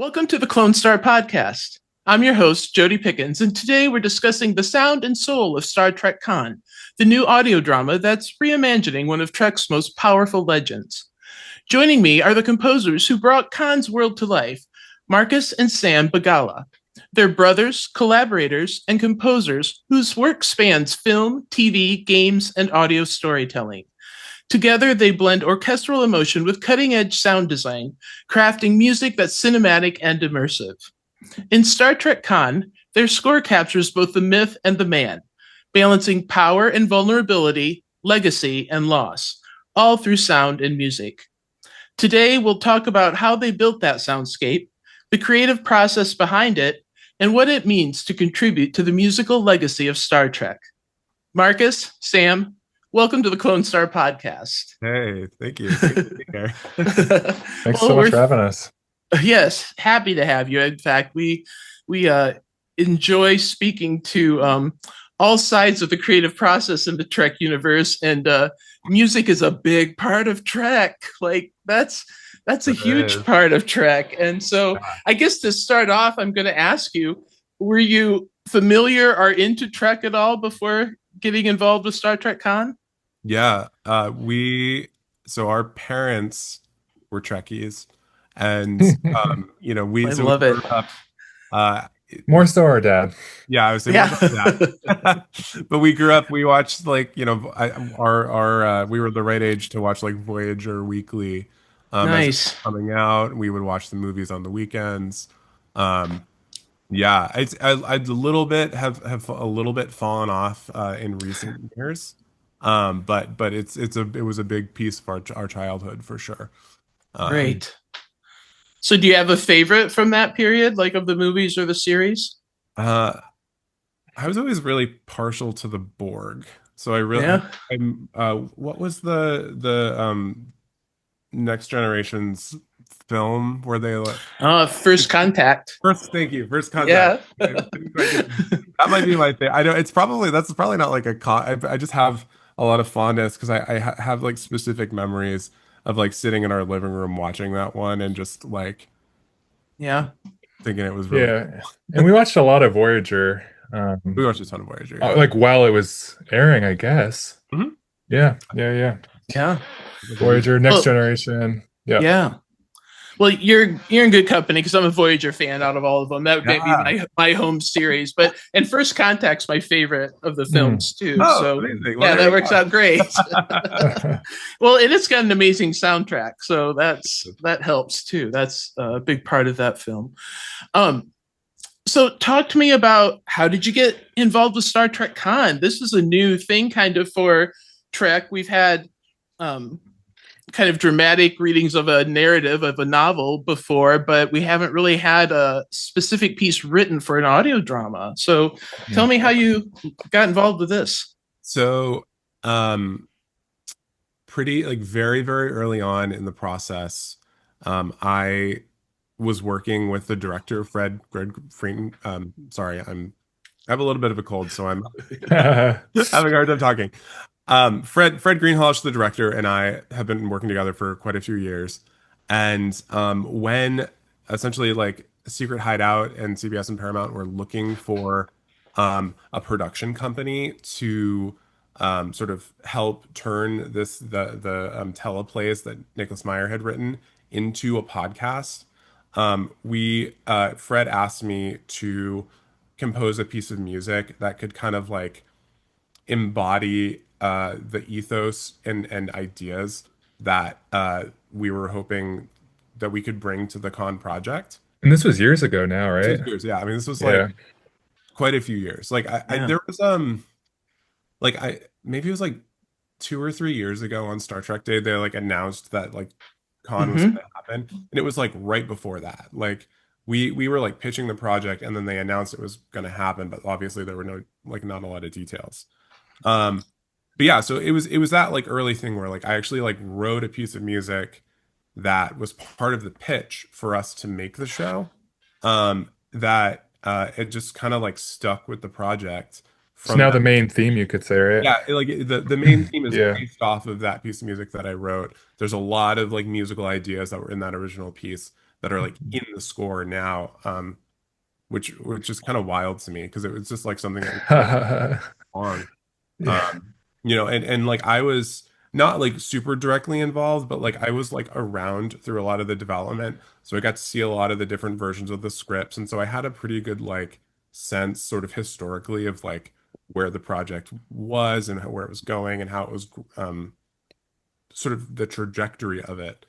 Welcome to the Clonestar Podcast. I'm your host, Jodi Pickens, and today we're discussing the sound and soul of Star Trek Khan, the new audio drama that's reimagining one of Trek's most powerful legends. Joining me are the composers who brought Khan's world to life, Marcus and Sam Bagala. They're brothers, collaborators, and composers whose work spans film, TV, games, and audio storytelling. Together, they blend orchestral emotion with cutting-edge sound design, crafting music that's cinematic and immersive. In Star Trek Khan, their score captures both the myth and the man, balancing power and vulnerability, legacy and loss, all through sound and music. Today, we'll talk about how they built that soundscape, the creative process behind it, and what it means to contribute to the musical legacy of Star Trek. Marcus, Sam, welcome to the Clonestar Podcast. Hey, thank you. Thanks so much for having us. Yes, happy to have you. In fact, we enjoy speaking to all sides of the creative process in the Trek universe, and music is a big part of Trek. Like that's a huge part of Trek. And so I guess to start off, I'm going to ask you, were you familiar or into Trek at all before getting involved with Star Trek Khan? Yeah, so our parents were Trekkies, and we love it. More so our dad. Yeah, I was saying that. But we grew up. We watched we were the right age to watch like Voyager weekly. Nice. Coming out, we would watch the movies on the weekends. Yeah, I'd a little bit have a little bit fallen off in recent years. But it was a big piece of our childhood for sure. Great. So do you have a favorite from that period, like of the movies or the series? I was always really partial to the Borg. So what was the Next Generation's film where they First Contact. Thank you. First Contact. Yeah. That might be my thing. I know that's probably not like I just have a lot of fondness because I have like specific memories of like sitting in our living room watching that one and just like thinking it was really cool. And we watched a lot of Voyager. We watched a ton of Voyager, like while it was airing, I guess. Mm-hmm. Yeah. Voyager, Next Generation. Yeah. Well, you're in good company because I'm a Voyager fan out of all of them. That would be my home series. And First Contact's my favorite of the films too. So that works out great. Well, and it's got an amazing soundtrack, so that helps too. That's a big part of that film. So talk to me about how did you get involved with Star Trek Khan? This is a new thing kind of for Trek. We've had kind of dramatic readings of a narrative of a novel before, but we haven't really had a specific piece written for an audio drama. So tell me how you got involved with this. So pretty like very, very early on in the process, I was working with the director, Greg Freen. Sorry, I have a little bit of a cold, so I'm having a hard time talking. Fred Greenhalgh, the director, and I have been working together for quite a few years. And when essentially like Secret Hideout and CBS and Paramount were looking for a production company to sort of help turn the teleplays that Nicholas Meyer had written into a podcast, Fred asked me to compose a piece of music that could kind of like embody the ethos and ideas that we were hoping that we could bring to the Khan project. And this was years ago now, right? Years, yeah. I mean, this was like quite a few years. Like there was maybe it was like 2 or 3 years ago on Star Trek Day, they like announced that like Khan was going to happen, and it was like right before that. Like we were like pitching the project, and then they announced it was going to happen, but obviously there were not a lot of details. But yeah, so it was that like early thing where like I actually like wrote a piece of music that was part of the pitch for us to make the show. That it just kind of like stuck with the project. It's now the main theme, you could say, right? Yeah, like the main theme is based off of that piece of music that I wrote. There's a lot of like musical ideas that were in that original piece that are like in the score now, which is kind of wild to me because it was just like something that was on. Yeah. And like I was not like super directly involved, but like I was like around through a lot of the development. So I got to see a lot of the different versions of the scripts. And so I had a pretty good like sense sort of historically of like where the project was and where it was going and how it was sort of the trajectory of it,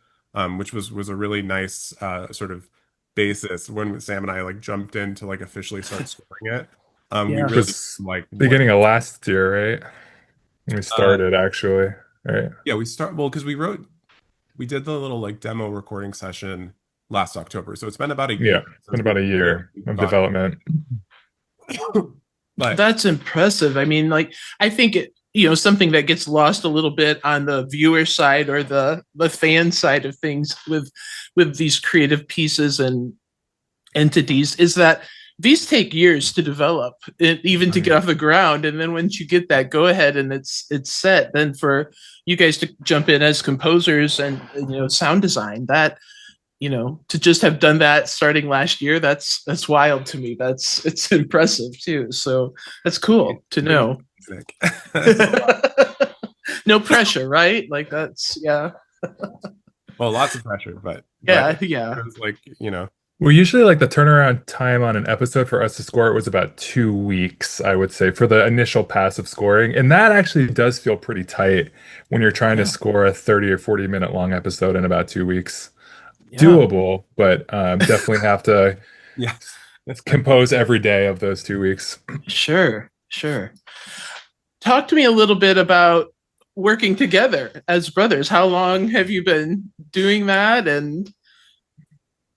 which was a really nice sort of basis when Sam and I like jumped in to like officially start scoring it. We Yeah. really Was like beginning of last year, right? We uh, started actually, right? yeah, well because we did the little like demo recording session last October, so it's been about a Yeah, year it's been since we about a really year of got development. but That's impressive. I mean, like, I think something that gets lost a little bit on the viewer side or the fan side of things with these creative pieces and entities is that these take years to develop, even to get off the ground. And then once you get that go ahead and it's set, then for you guys to jump in as composers and sound design, that to just have done that starting last year, that's wild to me. It's impressive too. So that's cool to know. No pressure, right? Like that's yeah. Well, lots of pressure, but Yeah. it was like Well, usually like the turnaround time on an episode for us to score it was about 2 weeks, I would say, for the initial pass of scoring. And that actually does feel pretty tight when you're trying to score a 30 or 40-minute long episode in about 2 weeks. Doable, but definitely have to yes, compose every day of those 2 weeks. Sure. Talk to me a little bit about working together as brothers. How long have you been doing that? And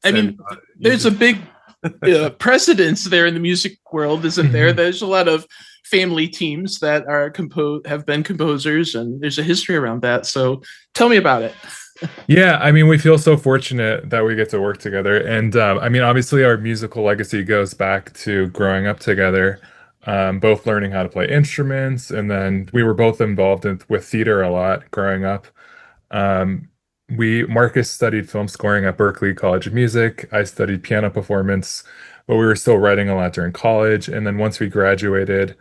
I mean, there's a big precedence there in the music world, isn't there? There's a lot of family teams that are have been composers, and there's a history around that. So tell me about it. Yeah, I mean, we feel so fortunate that we get to work together. And I mean, obviously, our musical legacy goes back to growing up together, both learning how to play instruments. And then we were both involved with theater a lot growing up. Um, Marcus studied film scoring at Berklee College of Music. I studied piano performance, but we were still writing a lot during college. And then once we graduated,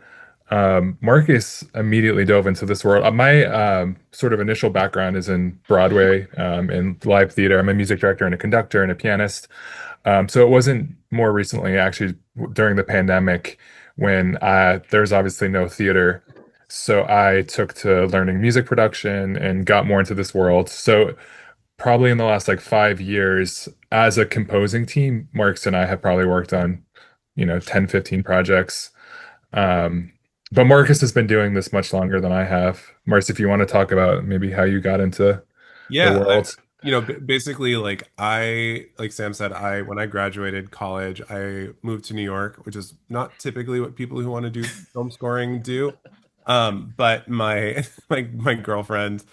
Marcus immediately dove into this world. My sort of initial background is in Broadway, in live theater. I'm a music director and a conductor and a pianist. So it wasn't more recently, actually, during the pandemic when there's obviously no theater. So I took to learning music production and got more into this world. So probably in the last like 5 years as a composing team, Marks and I have probably worked on, 10, 15 projects. Um, but Marcus has been doing this much longer than I have. Marcus, if you want to talk about maybe how you got into the world. basically like Sam said, when I graduated college, I moved to New York, which is not typically what people who want to do film scoring do. But my my girlfriend,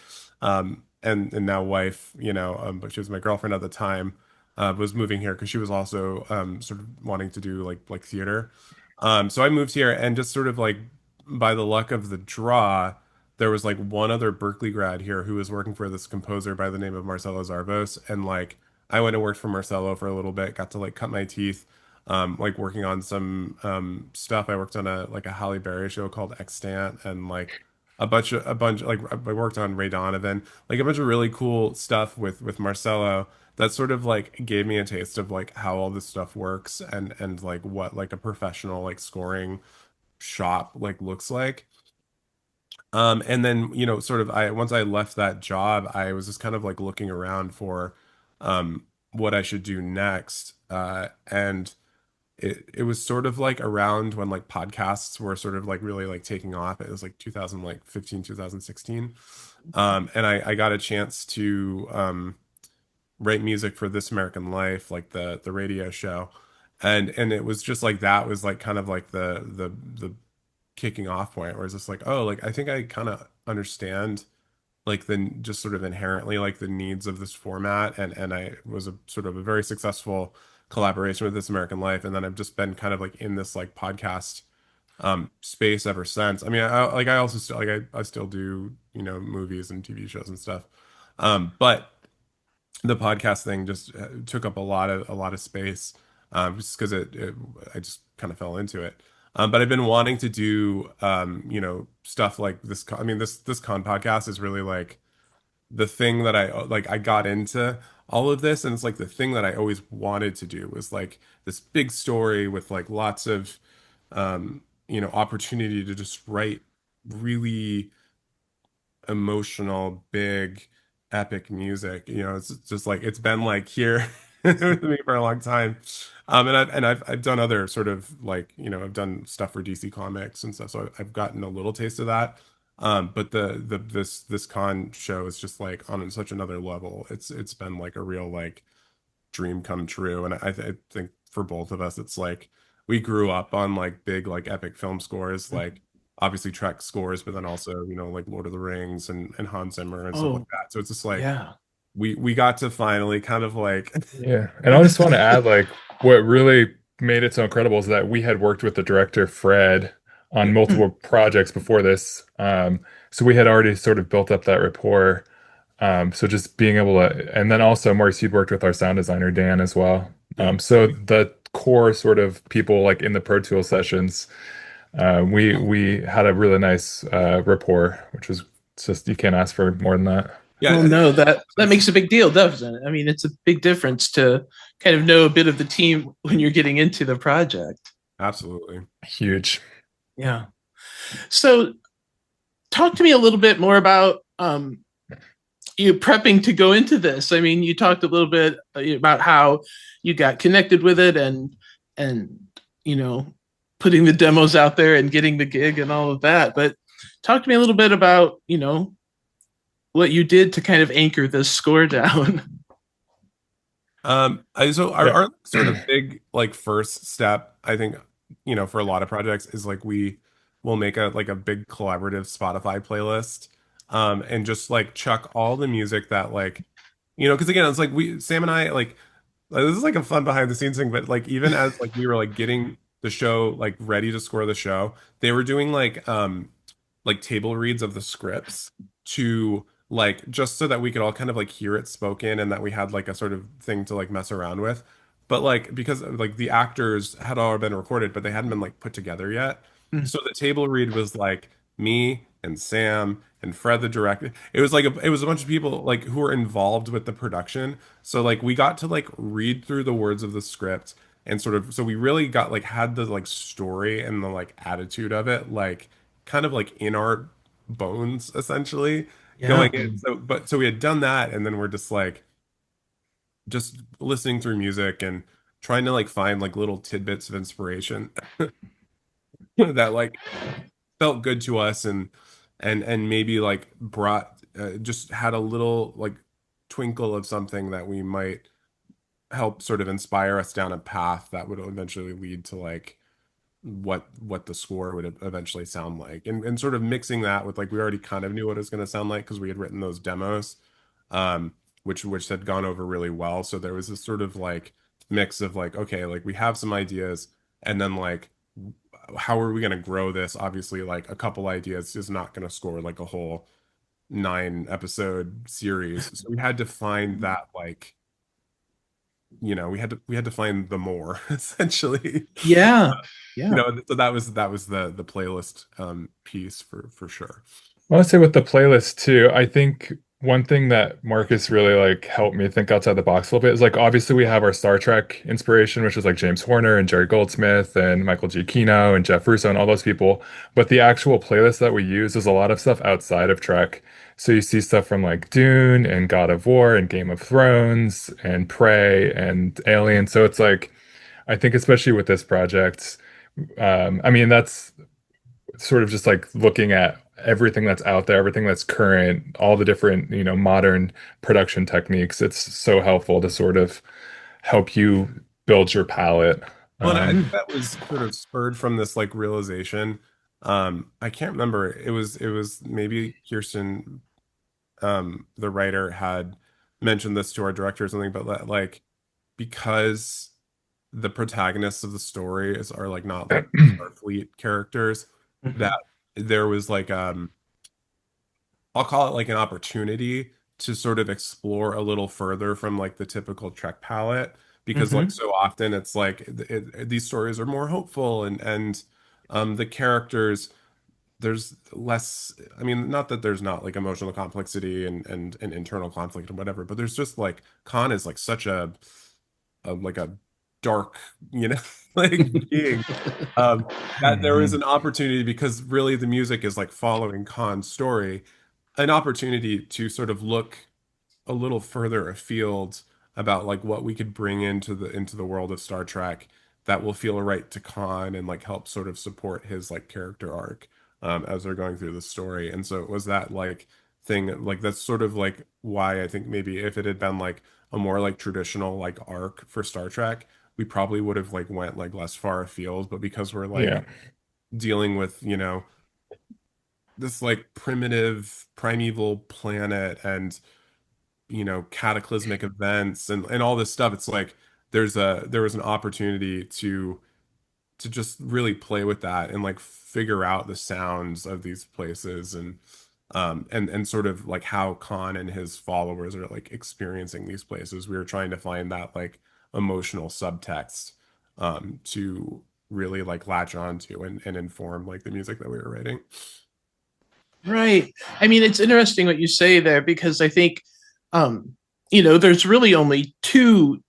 and now wife, but she was my girlfriend at the time, was moving here because she was also sort of wanting to do like theater. So I moved here and just sort of like by the luck of the draw, there was like one other Berkeley grad here who was working for this composer by the name of Marcelo Zarvos, and like I went and worked for Marcelo for a little bit, got to like cut my teeth, like working on some stuff. I worked on a Halle Berry show called Extant, and like a bunch like I worked on Ray Donovan, like a bunch of really cool stuff with Marcelo that sort of like gave me a taste of like how all this stuff works and like what like a professional like scoring shop like looks like. And then, sort of once I left that job, I was just kind of like looking around for what I should do next. And it was sort of like around when like podcasts were sort of like really like taking off. It was like 2015, 2016. And I got a chance to write music for This American Life, like the radio show. And it was just like that was like kind of like the kicking off point where it's just like, oh, like I think I kind of understand like the just sort of inherently like the needs of this format, and I was a sort of a very successful collaboration with This American Life, and then I've just been kind of like in this like podcast space ever since. I mean, I also still like I still do movies and TV shows and stuff, but the podcast thing just took up a lot of space, just because I just kind of fell into it. But I've been wanting to do stuff like this. I mean, this con podcast is really like the thing that I got into all of this, and it's like the thing that I always wanted to do was like this big story with like lots of opportunity to just write really emotional, big, epic music. It's just like it's been like here with me for a long time. And I've done other sort of like, I've done stuff for DC Comics and stuff, so I've gotten a little taste of that. But this con show is just like on such another level. It's been like a real like dream come true. And I think for both of us, it's like we grew up on like big like epic film scores, like obviously Trek scores, but then also like Lord of the Rings and Hans Zimmer and stuff like Oh, that. So it's just like yeah. we got to finally kind of like Yeah. And I just want to add, like, what really made it so incredible is that we had worked with the director, Fred, on multiple projects before this. So we had already sort of built up that rapport. So just being able to, and then also Maurice, you'd worked with our sound designer, Dan, as well. So the core sort of people like in the Pro Tools sessions, we had a really nice rapport, which was just, you can't ask for more than that. yeah. Well, no, that makes a big deal, doesn't it? I mean, it's a big difference to kind of know a bit of the team when you're getting into the project. Absolutely. Huge. Yeah. So, talk to me a little bit more about you prepping to go into this. I mean, you talked a little bit about how you got connected with it and you know putting the demos out there and getting the gig and all of that. But talk to me a little bit about what you did to kind of anchor this score down. So Yeah. our sort of big like first step, I think, for a lot of projects is like we will make a big collaborative Spotify playlist, and just like chuck all the music that like, because again, it's like Sam and I like, this is like a fun behind the scenes thing, but like even as like we were like getting the show like ready to score the show, they were doing like table reads of the scripts to like just so that we could all kind of like hear it spoken and that we had like a sort of thing to like mess around with. But like because like the actors had all been recorded, but they hadn't been like put together yet. So the table read was like me and Sam and Fred the director. It was a bunch of people like who were involved with the production. So like we got to like read through the words of the script and sort of so we really got like had the like story and the like attitude of it like kind of like in our bones essentially going Yeah. in. So we had done that, and then we're just like just listening through music and trying to like find like little tidbits of inspiration that like felt good to us and maybe like brought just had a little like twinkle of something that we might help sort of inspire us down a path that would eventually lead to like what the score would eventually sound like, and sort of mixing that with like we already kind of knew what it was going to sound like because we had written those demos, which had gone over really well. So there was this sort of like mix of like, okay, like we have some ideas, and then like how are we going to grow this? Obviously, like a couple ideas is not going to score like a whole 9 episode series. So we had to find that like we had to find the more essentially. Yeah. Yeah. So that was the playlist piece for sure. I want to say with the playlist too, I think one thing that Marcus really like helped me think outside the box a little bit is like obviously we have our Star Trek inspiration, which is like James Horner and Jerry Goldsmith and Michael Giacchino and Jeff Russo and all those people. But the actual playlist that we use is a lot of stuff outside of Trek. So you see stuff from like Dune and God of War and Game of Thrones and Prey and Alien. So it's like I think especially with this project, I mean that's sort of just like looking at everything that's out there, everything that's current, all the different, modern production techniques. It's so helpful to sort of help you build your palette. Well, and I think Um, that was sort of spurred from this like realization. I can't remember. It was maybe Kirsten, the writer, had mentioned this to our director or something, but like because the protagonists of the story are like not like Starfleet characters, that there was like I'll call it like an opportunity to sort of explore a little further from like the typical Trek palette, because like so often it's like these stories are more hopeful, and the characters, there's less, I mean, not that there's not like emotional complexity and internal conflict and whatever, but there's just like Khan is like such a like a dark, you know, like being, that there is an opportunity, because really the music is like following Khan's story, an opportunity to sort of look a little further afield about like what we could bring into the world of Star Trek that will feel right to Khan and like help sort of support his like character arc, as they're going through the story. And so it was that like thing, like that's sort of like why I think maybe if it had been like a more like traditional like arc for Star Trek, we probably would have like went like less far afield. But because we're like Yeah. dealing with, this like primitive primeval planet, and cataclysmic events and all this stuff, it's like there was an opportunity to just really play with that and like figure out the sounds of these places, and sort of like how Khan and his followers are like experiencing these places. We were trying to find that like emotional subtext, to really like latch onto and inform like the music that we were writing. Right. I mean, it's interesting what you say there, because I think, there's really only two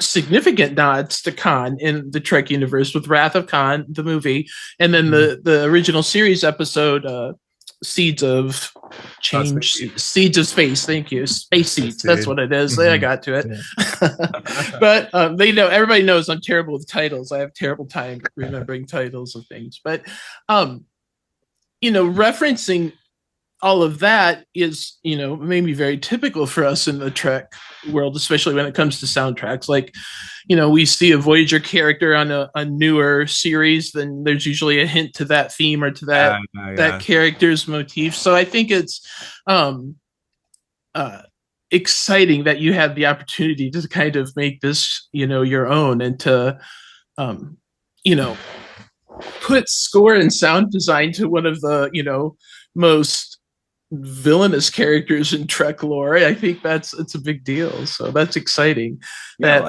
significant nods to Khan in the Trek universe, with Wrath of Khan, the movie, and then the original series episode, Seeds of Change, Seeds of Space. Thank you. Space Seeds. That's what it is. I got to it. But everybody knows I'm terrible with titles. I have terrible time remembering titles of things. But referencing all of that is, maybe very typical for us in the Trek world, especially when it comes to soundtracks. Like, we see a Voyager character on a newer series, then there's usually a hint to that theme or to that character's motif. So I think it's exciting that you have the opportunity to kind of make this, your own, and to, put score and sound design to one of the, most villainous characters in Trek lore. I think it's a big deal. So that's exciting that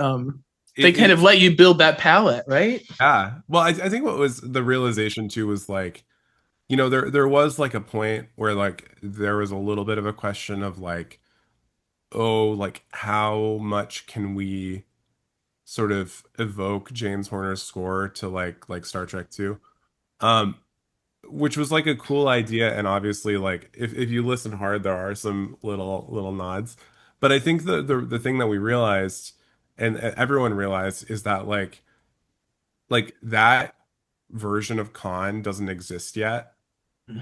they kind of let you build that palette, right? Yeah. Well, I think what was the realization too was like, there was like a point where like there was a little bit of a question of like, oh, like how much can we sort of evoke James Horner's score to like Star Trek 2? Which was like a cool idea, and obviously like if you listen hard, there are some little nods. But I think the thing that we realized, and everyone realized, is that like that version of Khan doesn't exist yet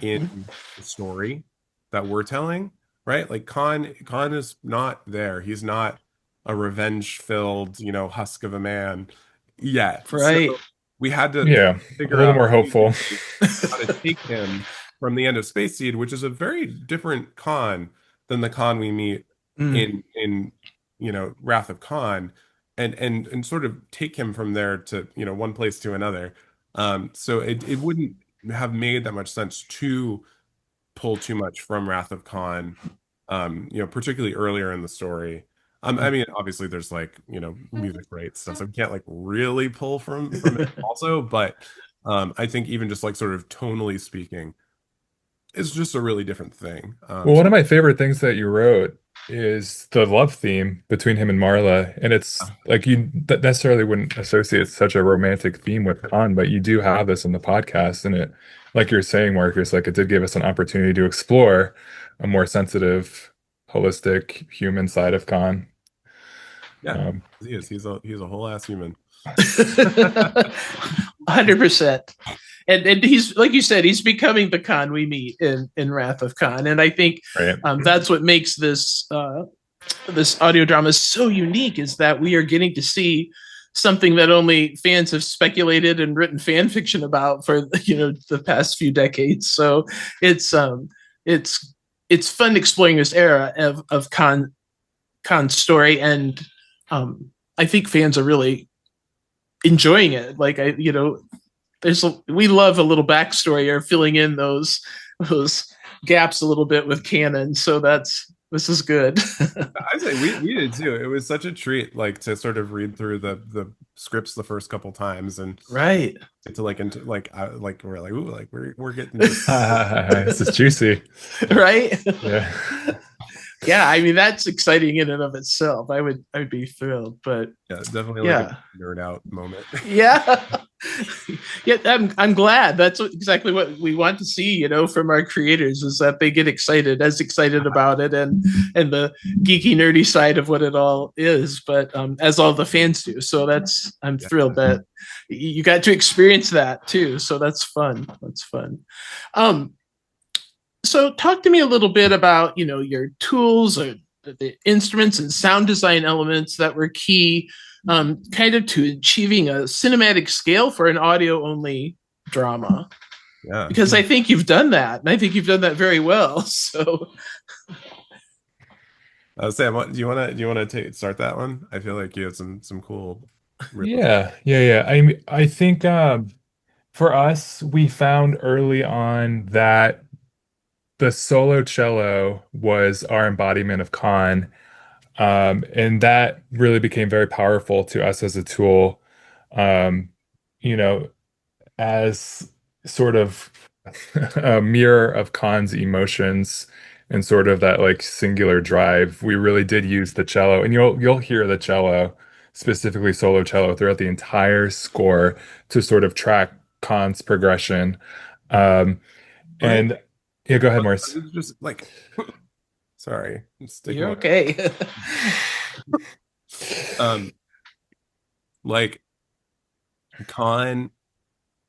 in the story that we're telling, right? Like Khan is not there. He's not a revenge-filled, husk of a man yet. Right. So we had to figure a little out more hopeful how to take him from the end of Space Seed, which is a very different Khan than the Khan we meet in Wrath of Khan, and sort of take him from there to one place to another. So it wouldn't have made that much sense to pull too much from Wrath of Khan, particularly earlier in the story. I mean, obviously there's like, music rights stuff, so we can't like really pull from it also, but I think even just like sort of tonally speaking, it's just a really different thing. Well, one of my favorite things that you wrote is the love theme between him and Marla, and it's like you necessarily wouldn't associate such a romantic theme with Khan, but you do have this in the podcast, and it, like you're saying, Marcus, like it did give us an opportunity to explore a more sensitive, holistic human side of Khan. Yeah, he is. He's a whole ass human. 100%. And he's, like you said, he's becoming the Khan we meet in Wrath of Khan. And I think that's what makes this this audio drama so unique, is that we are getting to see something that only fans have speculated and written fan fiction about for the past few decades. So it's fun exploring this era of Khan's story, and I think fans are really enjoying it. Like we love a little backstory or filling in those gaps a little bit with canon. So that's This is good. I say we did too. It was such a treat, like to sort of read through the scripts the first couple times and Right. get to like into like we're like, ooh, like we're getting This is juicy. Right. Yeah. Yeah, I mean that's exciting in and of itself. I'd be thrilled, but yeah, definitely like a nerd out moment. Yeah. Yeah, I'm glad. That's exactly what we want to see, you know, from our creators, is that they get excited about it, and the geeky nerdy side of what it all is, but as all the fans do. So I'm thrilled that you got to experience that too. So that's fun. So talk to me a little bit about, you know, your tools or the instruments and sound design elements that were key kind of to achieving a cinematic scale for an audio only drama. Yeah. Because I think you've done that, and I think you've done that very well. So Sam, do you want to start that one? I feel like you have some cool Yeah. I think for us, we found early on that the solo cello was our embodiment of Khan. And that really became very powerful to us as a tool, um, you know, as sort of a mirror of Khan's emotions and sort of that like singular drive. We really did use the cello, and you'll hear the cello, specifically solo cello, throughout the entire score to sort of track Khan's progression. And yeah, go ahead, Morris. It's just like, sorry, you're okay. Like Khan,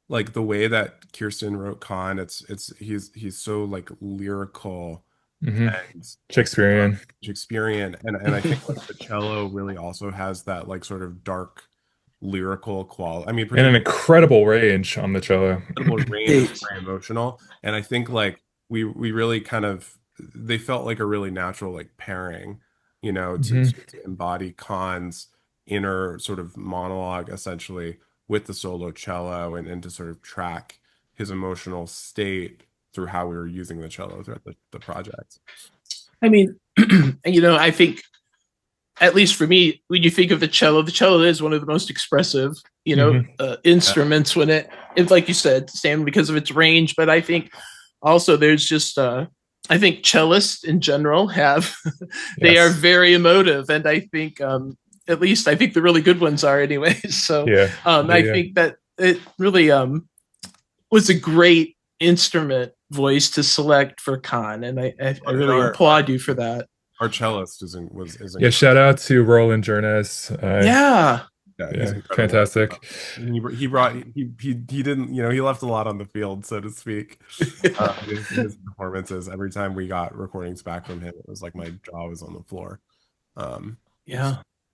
like the way that Kirsten wrote Khan, he's so like lyrical and Shakespearean, and I think like the cello really also has that like sort of dark lyrical quality. I mean, and an incredible range on the cello. Incredible range, very emotional, and I think like we really kind of they felt like a really natural like pairing, you know, to embody Khan's inner sort of monologue essentially with the solo cello and to sort of track his emotional state through how we were using the cello throughout the project. I mean, you know, I think at least for me, when you think of the cello is one of the most expressive, you know, instruments when it's like you said, Sam, because of its range. But I think also there's just, I think cellists in general have, they are very emotive. And I think, at least I think the really good ones are anyways. So I think that it really was a great instrument voice to select for Khan. And I really applaud you for that. Our cellist was shout out to Roland Jernes. Yeah, fantastic. He brought he didn't, you know, he left a lot on the field, so to speak. His performances, every time we got recordings back from him, it was like my jaw was on the floor.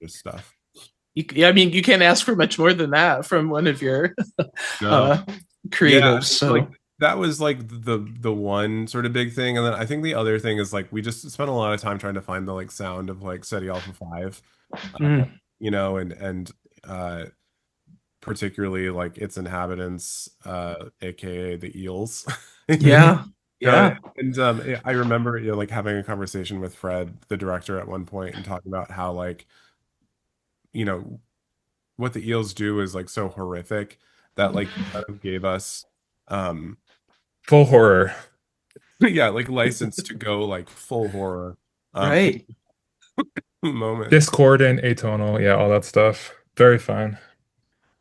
Just stuff. I mean, you can't ask for much more than that from one of your creatives. So like, that was like the one sort of big thing, and then I think the other thing is like we just spent a lot of time trying to find the like sound of like SETI Alpha 5, you know, and particularly like its inhabitants, aka the eels. Yeah. And I remember, you know, like having a conversation with Fred, the director, at one point, and talking about how like, you know, what the eels do is like so horrific that like kind of gave us full horror. Yeah, like license to go like full horror. Right. Moment. Discordant, atonal, yeah, all that stuff. Very fun.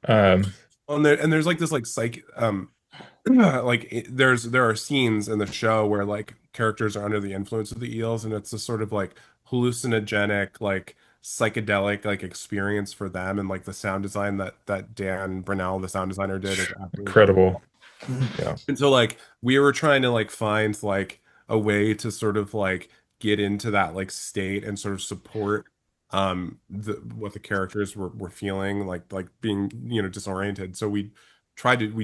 And there's like this like like there are scenes in the show where like characters are under the influence of the eels, and it's a sort of like hallucinogenic, like psychedelic like experience for them, and like the sound design that Dan Brunell, the sound designer, did is incredible. Yeah. And so like we were trying to like find like a way to sort of like get into that like state and sort of support what the characters were feeling, like being, you know, disoriented. So we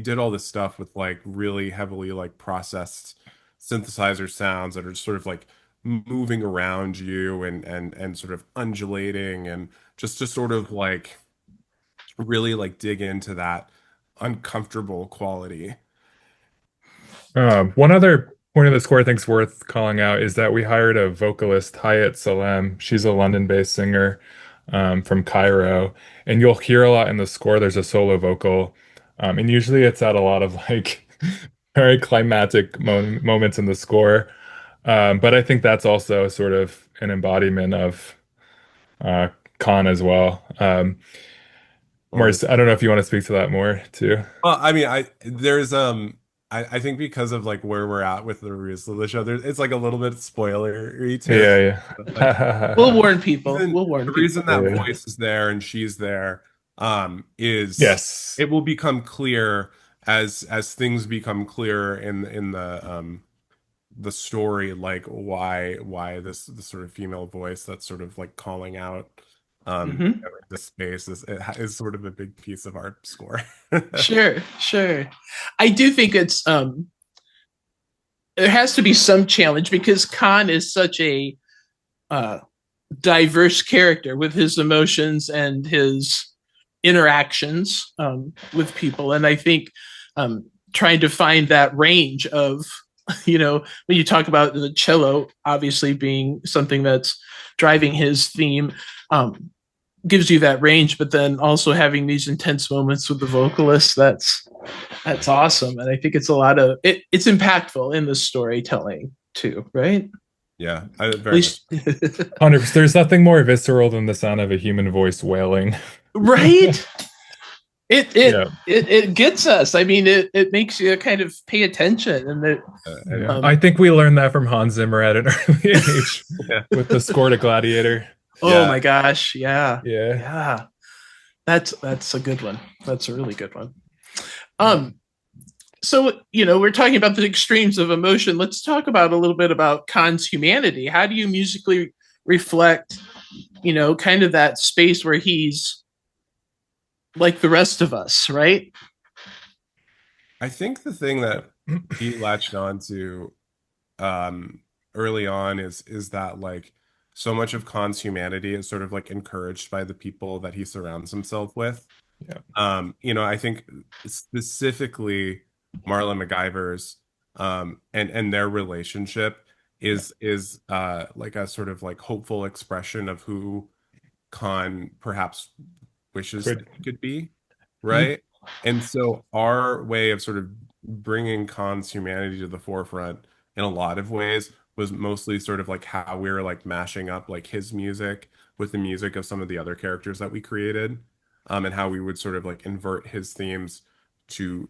did all this stuff with like really heavily like processed synthesizer sounds that are sort of like moving around you and sort of undulating, and just to sort of like really like dig into that uncomfortable quality. One other point of the score I think's worth calling out is that we hired a vocalist, Hayat Salem. She's a London-based singer from Cairo, and you'll hear a lot in the score. There's a solo vocal, and usually it's at a lot of like very climactic moments in the score. But I think that's also sort of an embodiment of uh, Khan as well. Morris, I don't know if you want to speak to that more too. Well, I mean, I think because of like where we're at with the release of the show, it's like a little bit spoilery too. Yeah, Like, We'll warn people. We'll warn the people. reason that Yeah. voice is there and she's there, is Yes. it will become clear as things become clearer in the story, like why this sort of female voice that's sort of like calling out Mhm. the space is sort of a big piece of our score. Sure. I do think it's there has to be some challenge because Khan is such a diverse character with his emotions and his interactions with people, and I think trying to find that range of when you talk about the cello obviously being something that's driving his theme, gives you that range, but then also having these intense moments with the vocalist, that's awesome. And I think it's it's impactful in the storytelling too, right? Yeah, At very much. least 100%. There's nothing more visceral than the sound of a human voice wailing. right. It Yeah. it gets us. I mean, it makes you kind of pay attention, and Yeah. I think we learned that from Hans Zimmer at an early age Yeah. with the score to Gladiator. oh Yeah. my gosh, yeah. Yeah. That's a good one. That's a really good one. So we're talking about the extremes of emotion. Let's talk about a little bit about Khan's humanity. How do you musically reflect, kind of that space where he's like the rest of us, right? I think the thing that he latched on to early on is that like so much of Khan's humanity is sort of like encouraged by the people that he surrounds himself with. Yeah. I think specifically Marla MacGyver's and their relationship is like a sort of like hopeful expression of who Khan perhaps wishes that he could be, right? And so our way of sort of bringing Khan's humanity to the forefront in a lot of ways was mostly sort of like how we were like mashing up like his music with the music of some of the other characters that we created, and how we would sort of like invert his themes to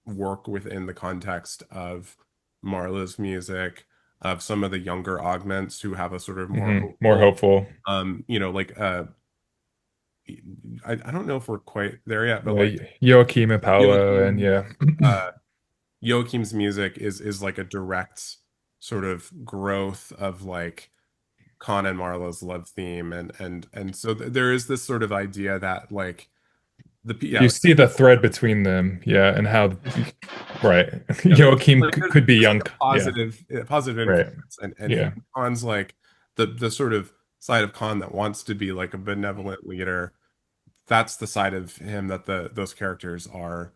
work within the context of Marla's music, of some of the younger augments who have a sort of More hopeful. Like I don't know if we're quite there yet, but Like like Joachim and Paolo, and Joachim's music is like a direct sort of growth of like Khan and Marlo's love theme, and so there is this sort of idea that like you see the thread between them, and how right. Joachim like, could be young, like positive Right. influence, and Khan's like the sort of side of Khan that wants to be like a benevolent leader. That's the side of him that those characters are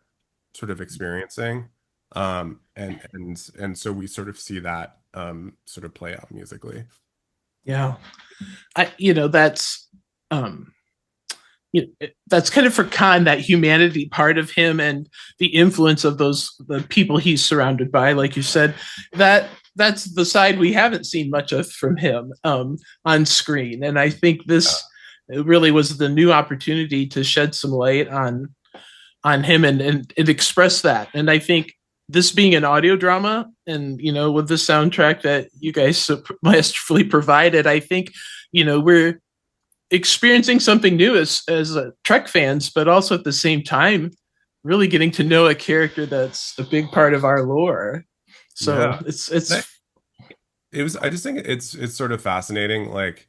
sort of experiencing, and so we sort of see that sort of play out musically. Yeah, that's that's kind of for Khan, that humanity part of him and the influence of the people he's surrounded by, like you said, that's the side we haven't seen much of from him on screen. And I think this really was the new opportunity to shed some light on him and express that. And I think this being an audio drama and, with the soundtrack that you guys so masterfully provided, I think, we're experiencing something new as Trek fans, but also at the same time, really getting to know a character that's a big part of our lore. So Yeah. I just think it's sort of fascinating. Like,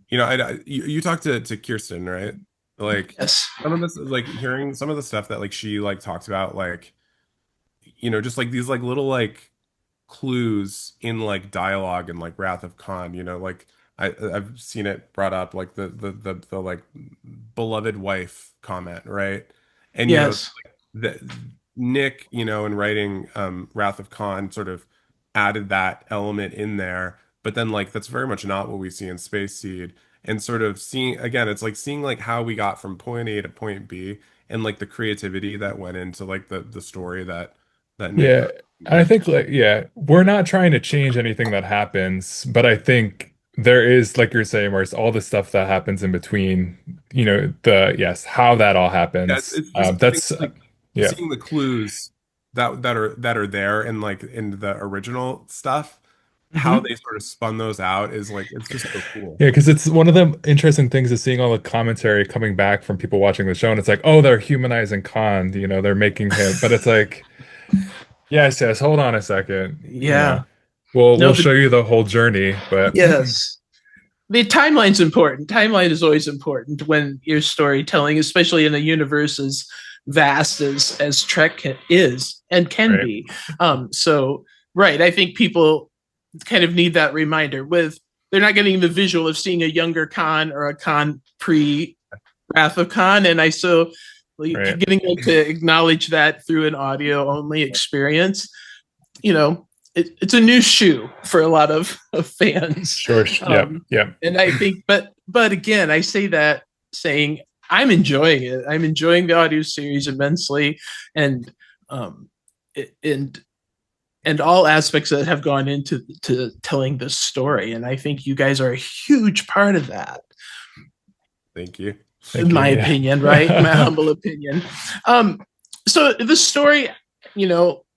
you talked to Kirsten, right? Like, yes, some of this, like hearing some of the stuff that like she like talked about, like, just like these like little like clues in like dialogue and like Wrath of Khan, like I've seen it brought up, like the like beloved wife comment, right? And yes, the, Nick, in writing Wrath of Khan sort of added that element in there, but then like that's very much not what we see in Space Seed. And sort of seeing again, it's like seeing like how we got from point A to point B and like the creativity that went into like the story that Nick Yeah. wrote. And I think like yeah, we're not trying to change anything that happens, but I think there is, like you're saying, where it's all the stuff that happens in between, the yes, how that all Yeah, happens. it's just I think That's like yeah. seeing the clues that are there in the original stuff, how Mhm. they sort of spun those out is like it's just so cool. Yeah, because it's one of the interesting things is seeing all the commentary coming back from people watching the show, and it's like, oh, they're humanizing Khan, they're making him, but it's like, yes, yes, hold on a second, Yeah. we'll No, show you the whole journey, but yes. The timeline's important. Timeline is always important when you're storytelling, especially in a universe as vast as Trek is and can right, be. So, right, I think people kind of need that reminder. With they're not getting the visual of seeing a younger Khan or a Khan pre Wrath of Khan, and I so like, right. getting them to acknowledge that through an audio only experience. You know, it's a new shoe for a lot of fans. Sure, yep, yep. And I think, but again, I say that saying I'm enjoying it. I'm enjoying the audio series immensely, and um, and all aspects that have gone into to telling this story. And I think you guys are a huge part of that, Thank you. in my opinion, right? My humble opinion. So the story,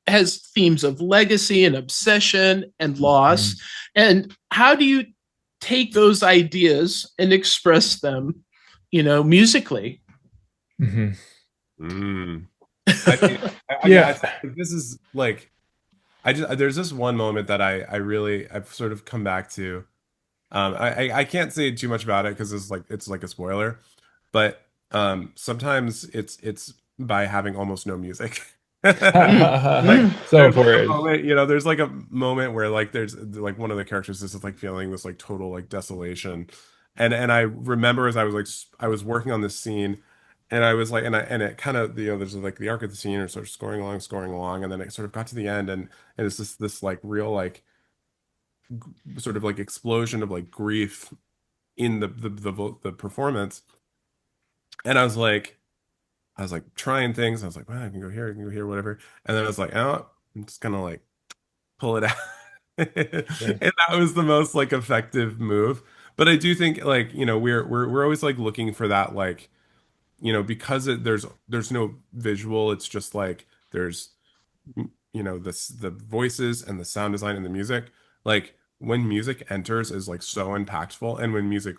has themes of legacy and obsession and loss. And how do you take those ideas and express them, musically? Mhm. Mm. I mean, Yeah. this is like there's this one moment that I've sort of come back to. I can't say too much about it because it's like a spoiler, but sometimes it's by having almost no music. Like So there's like a important. moment, there's like a moment where like there's like one of the characters is just like feeling this like total like desolation. And I remember as I was working on this scene and I was like and it kind of there's like the arc of the scene or sort of scoring along, and then it sort of got to the end and it's this like real like sort of like explosion of like grief in the performance. And I was like trying things. I was like, well, I can go here, whatever. And then I was like, oh, I'm just gonna like pull it out. Yeah. And that was the most like effective move. But I do think like, we're always like looking for that like, because there's no visual, it's just like there's this the voices and the sound design and the music. Like when music enters is like so impactful, and when music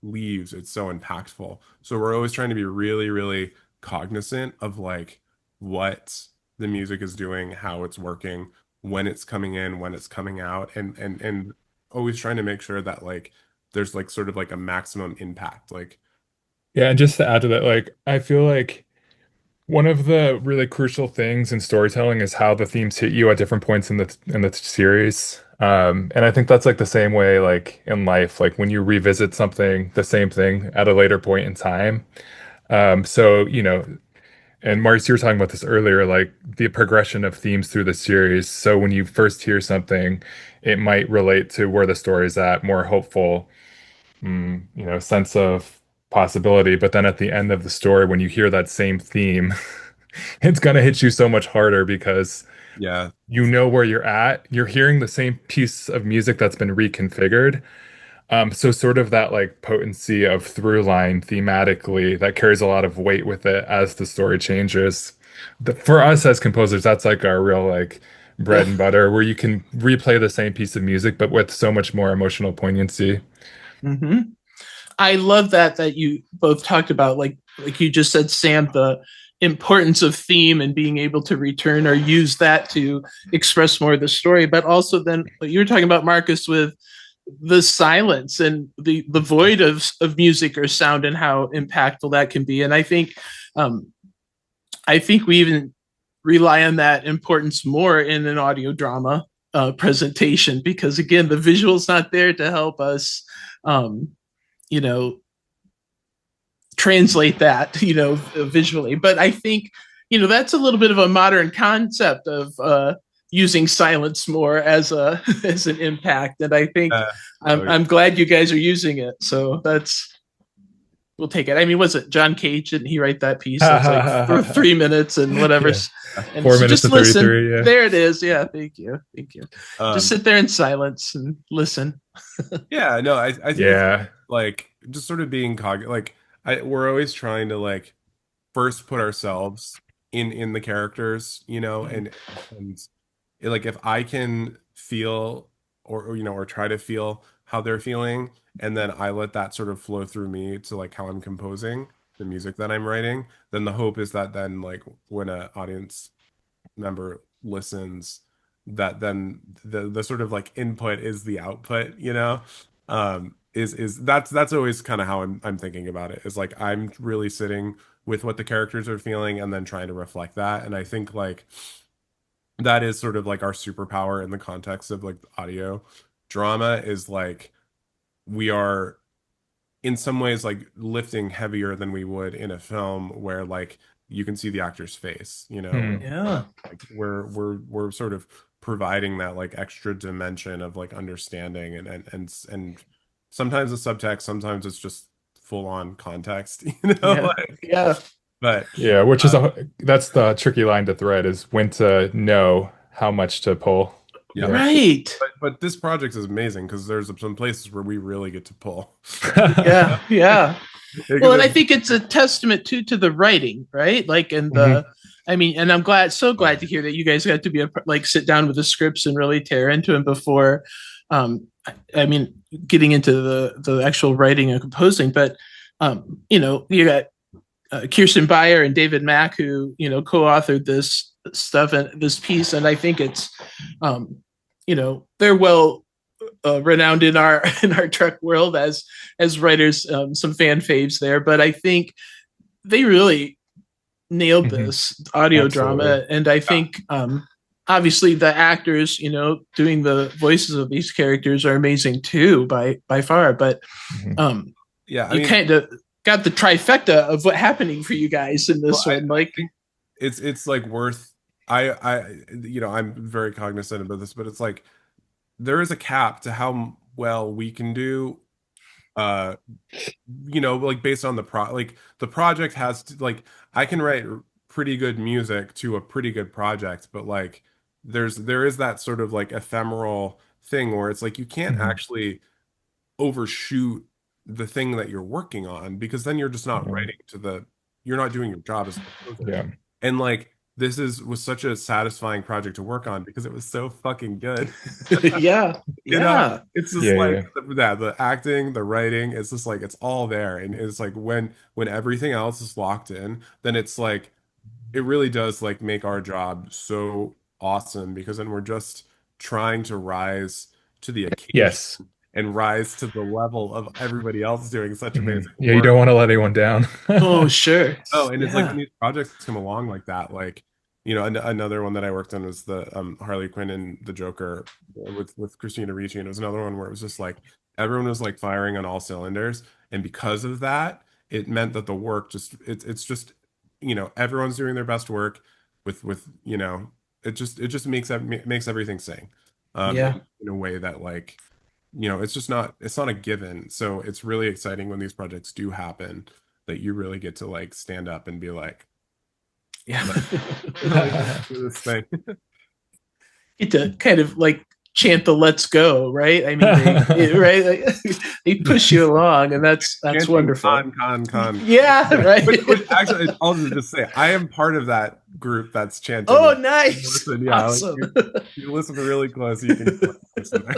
leaves, it's so impactful. So we're always trying to be really, really cognizant of like what the music is doing, how it's working, when it's coming in, when it's coming out, and always trying to make sure that like there's like sort of like a maximum impact. Like, Yeah, and just to add to that, like I feel like one of the really crucial things in storytelling is how the themes hit you at different points in the series. And I think that's like the same way like in life, like when you revisit something, the same thing at a later point in time. So, and Marcus, you were talking about this earlier, like the progression of themes through the series. So when you first hear something, it might relate to where the story's at, more hopeful, sense of possibility. But then at the end of the story, when you hear that same theme, it's gonna hit you so much harder because yeah, you know where you're at. You're hearing the same piece of music that's been reconfigured. So sort of that like potency of through line thematically that carries a lot of weight with it as the story changes. For us as composers, that's like our real like bread and butter, where you can replay the same piece of music but with so much more emotional poignancy. Mm-hmm. I love that you both talked about, like you just said, Sam, the importance of theme and being able to return or use that to express more of the story, but also then what you were talking about, Marcus, with the silence and the void of music or sound and how impactful that can be. And I think we even rely on that importance more in an audio drama presentation, because again, the visual's not there to help us you know translate that visually. But I think that's a little bit of a modern concept of using silence more as an impact, and I think I'm glad you guys are using it. So we'll take it. I mean, was it John Cage? Didn't he write that piece? That's like for 3 minutes and whatever. Yeah. And 4 minutes just and listen. 33. Yeah. There it is. Yeah, thank you. Just sit there in silence and listen. Yeah, no, I think like just sort of being like we're always trying to like first put ourselves in the characters, and like if I can feel or try to feel how they're feeling, and then I let that sort of flow through me to like how I'm composing the music that I'm writing, then the hope is that then like when an audience member listens, that then the sort of like input is the output, is that's always kind of how I'm thinking about it, is like I'm really sitting with what the characters are feeling and then trying to reflect that. And I think like that is sort of like our superpower in the context of like audio drama, is like we are in some ways like lifting heavier than we would in a film where like you can see the actor's face, Yeah. like we're sort of providing that like extra dimension of like understanding and sometimes it's subtext, sometimes it's just full on context, but yeah, which is that's the tricky line to thread, is when to know how much to pull. Yeah. Right. But this project is amazing because there's some places where we really get to pull. Yeah. Well, and I think it's a testament to the writing, right? Like, and I mean, and I'm so glad to hear that you guys got to be sit down with the scripts and really tear into them before, I mean, getting into the actual writing and composing. But, you got Kirsten Beyer and David Mack, who, co-authored this stuff and this piece. And I think it's, they're well renowned in our Trek world as writers, some fan faves there, but I think they really nailed this audio drama. And I think obviously the actors, doing the voices of these characters are amazing too, by far. But you kind of got the trifecta of what happening for you guys in this one. Like it's like worth. I'm very cognizant about this, but it's like there is a cap to how well we can do. Like based on the project has to, like, I can write pretty good music to a pretty good project, but like there is that sort of like ephemeral thing where it's like you can't actually overshoot the thing that you're working on, because then you're just not writing you're not doing your job as a composer. Yeah. And like this was such a satisfying project to work on because it was so fucking good. Yeah. It's just the acting, the writing, it's just like it's all there. And it's like when everything else is locked in, then it's like it really does like make our job so awesome, because then we're just trying to rise to the occasion and rise to the level of everybody else doing such amazing work. You don't want to let anyone down. Oh, sure. And it's like when these projects come along like that, like, another one that I worked on was the Harley Quinn and the Joker with Christina Ricci, and it was another one where it was just like everyone was like firing on all cylinders, and because of that, it meant that the work it's just everyone's doing their best work with it just makes everything sing in a way that like it's not a given. So it's really exciting when these projects do happen, that you really get to like stand up and be like, do this thing. Get to kind of like chant the "Let's go," right? I mean, they push you along, and that's wonderful. Con. Yeah, right. Which actually, I'll just say, I am part of that group that's chanting. Oh, nice! Listen, awesome. Like you listen really close, you can listen.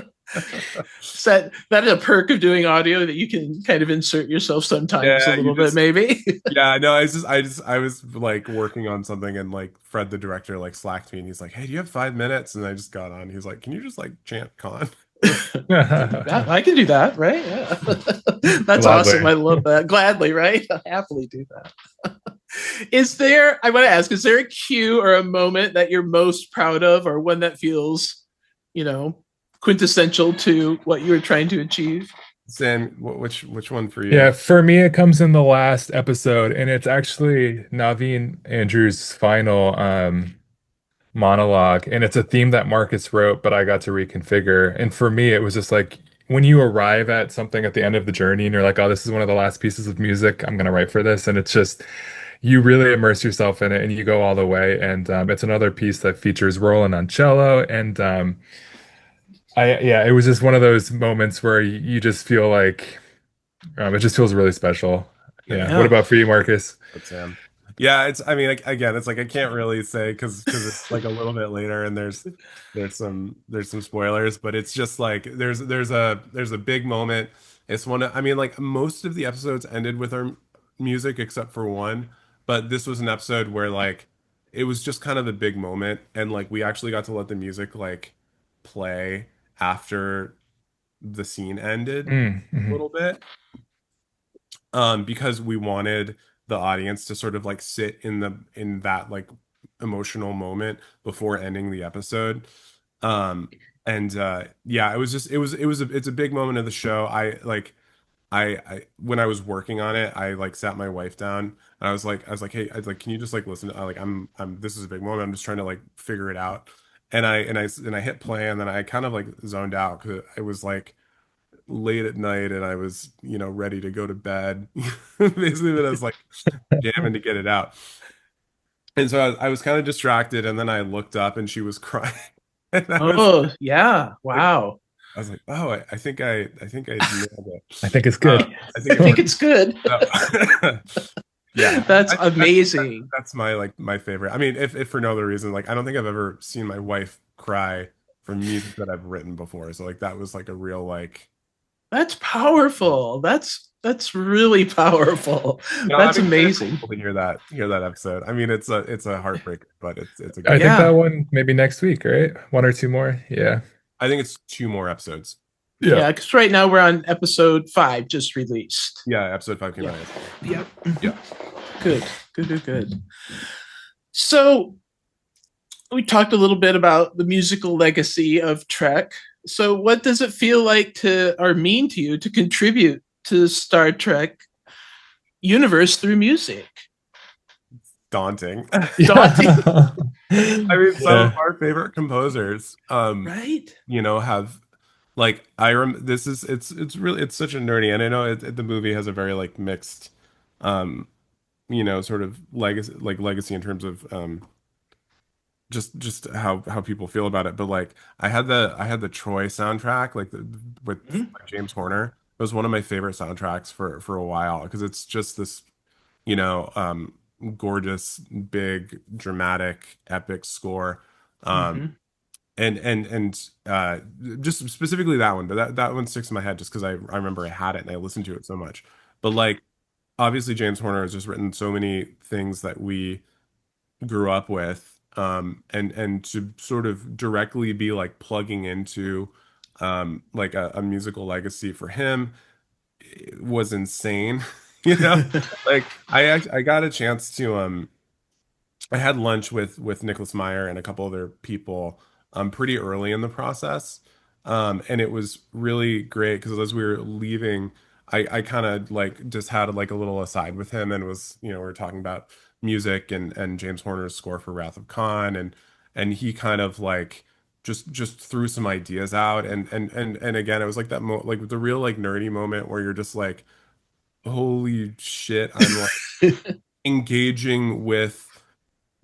So that is a perk of doing audio, that you can kind of insert yourself sometimes a little bit, maybe. No, I was like working on something, and like Fred, the director, like slacked me, and he's like, "Hey, do you have 5 minutes?" And I just got on. He's like, "Can you just like chant Khan?" I can do that, right? Yeah. That's Gladly. Awesome. I love that. Gladly, right? I'll happily do that. I want to ask, is there a cue or a moment that you're most proud of, or one that feels, quintessential to what you were trying to achieve? Sam, which one for you? Yeah, for me, it comes in the last episode, and it's actually Naveen Andrews' final monologue, and it's a theme that Marcus wrote, but I got to reconfigure. And for me, it was just like when you arrive at something at the end of the journey, and you're like, "Oh, this is one of the last pieces of music I'm gonna write for this," and it's just you really immerse yourself in it, and you go all the way. And it's another piece that features Roland on cello, and yeah, it was just one of those moments where you just feel like it just feels really special. Yeah. What Yeah. about for you, Marcus? That's Sam. Yeah, it's. I mean, like, again, it's like I can't really say because it's like a little bit later, and there's some spoilers, but it's just like there's a big moment. It's one. I mean, like most of the episodes ended with our music except for one, but this was an episode where like it was just kind of the big moment, and like we actually got to let the music like play after the scene ended a Mhm. little bit, because we wanted the audience to sort of like sit in that like emotional moment before ending the episode. um and yeah, it was just it's a big moment of the show. I when I was working on it, I like sat my wife down and I was like, hey, I was like, can you just like listen to, like I'm this is a big moment, I'm just trying to like figure it out. And I hit play, and then I kind of like zoned out because it was like late at night and I was, ready to go to bed. Basically, but I was like jamming to get it out. And so I was kind of distracted, and then I looked up and she was crying. And Oh, yeah. like, Wow. I was like, oh, I think I nailed I it. think it's good. I I think it think worked. it's good. So- yeah, That's that, amazing. that's my like my favorite. I mean, if for no other reason, like I don't think I've ever seen my wife cry for music that I've written before. So like that was like a real like. That's powerful. That's really powerful. No, I'm That's excited for amazing. people to hear that episode. I mean, it's a heartbreaker, but it's a good I one. think that Yeah. one maybe next week, right? One or two more. Yeah. I think it's two more episodes. Yeah. Yeah, because right now we're on episode 5, just released. Yeah, episode 5 came Yeah. out yesterday. Yep. Yeah. Good. Good, good, good. So we talked a little bit about the musical legacy of Trek. So what does it feel like to or mean to you to contribute to Star Trek universe through music? Daunting. Daunting, I mean, some of Yeah. our favorite composers, right? have like this is it's really it's such a nerdy, and I know the movie has a very like mixed, um, sort of legacy in terms of just how people feel about it. But like I had the Troy soundtrack, like with Mhm. James Horner. It was one of my favorite soundtracks for a while because it's just this, you know um gorgeous, big, dramatic, epic score. um Mhm. and just specifically that one, but that one sticks in my head just because I remember I had it and I listened to it so much. But like obviously James Horner has just written so many things that we grew up with, and to sort of directly be like plugging into like a musical legacy for him was insane. you know like I got a chance to I had lunch with Nicholas Meyer and a couple other people pretty early in the process. And it was really great because as we were leaving, I kind of like just had like a little aside with him, and was, we were talking about music and James Horner's score for Wrath of Khan, and he kind of like just threw some ideas out, and again it was like like the real like nerdy moment where you're just like, holy shit, I'm like engaging with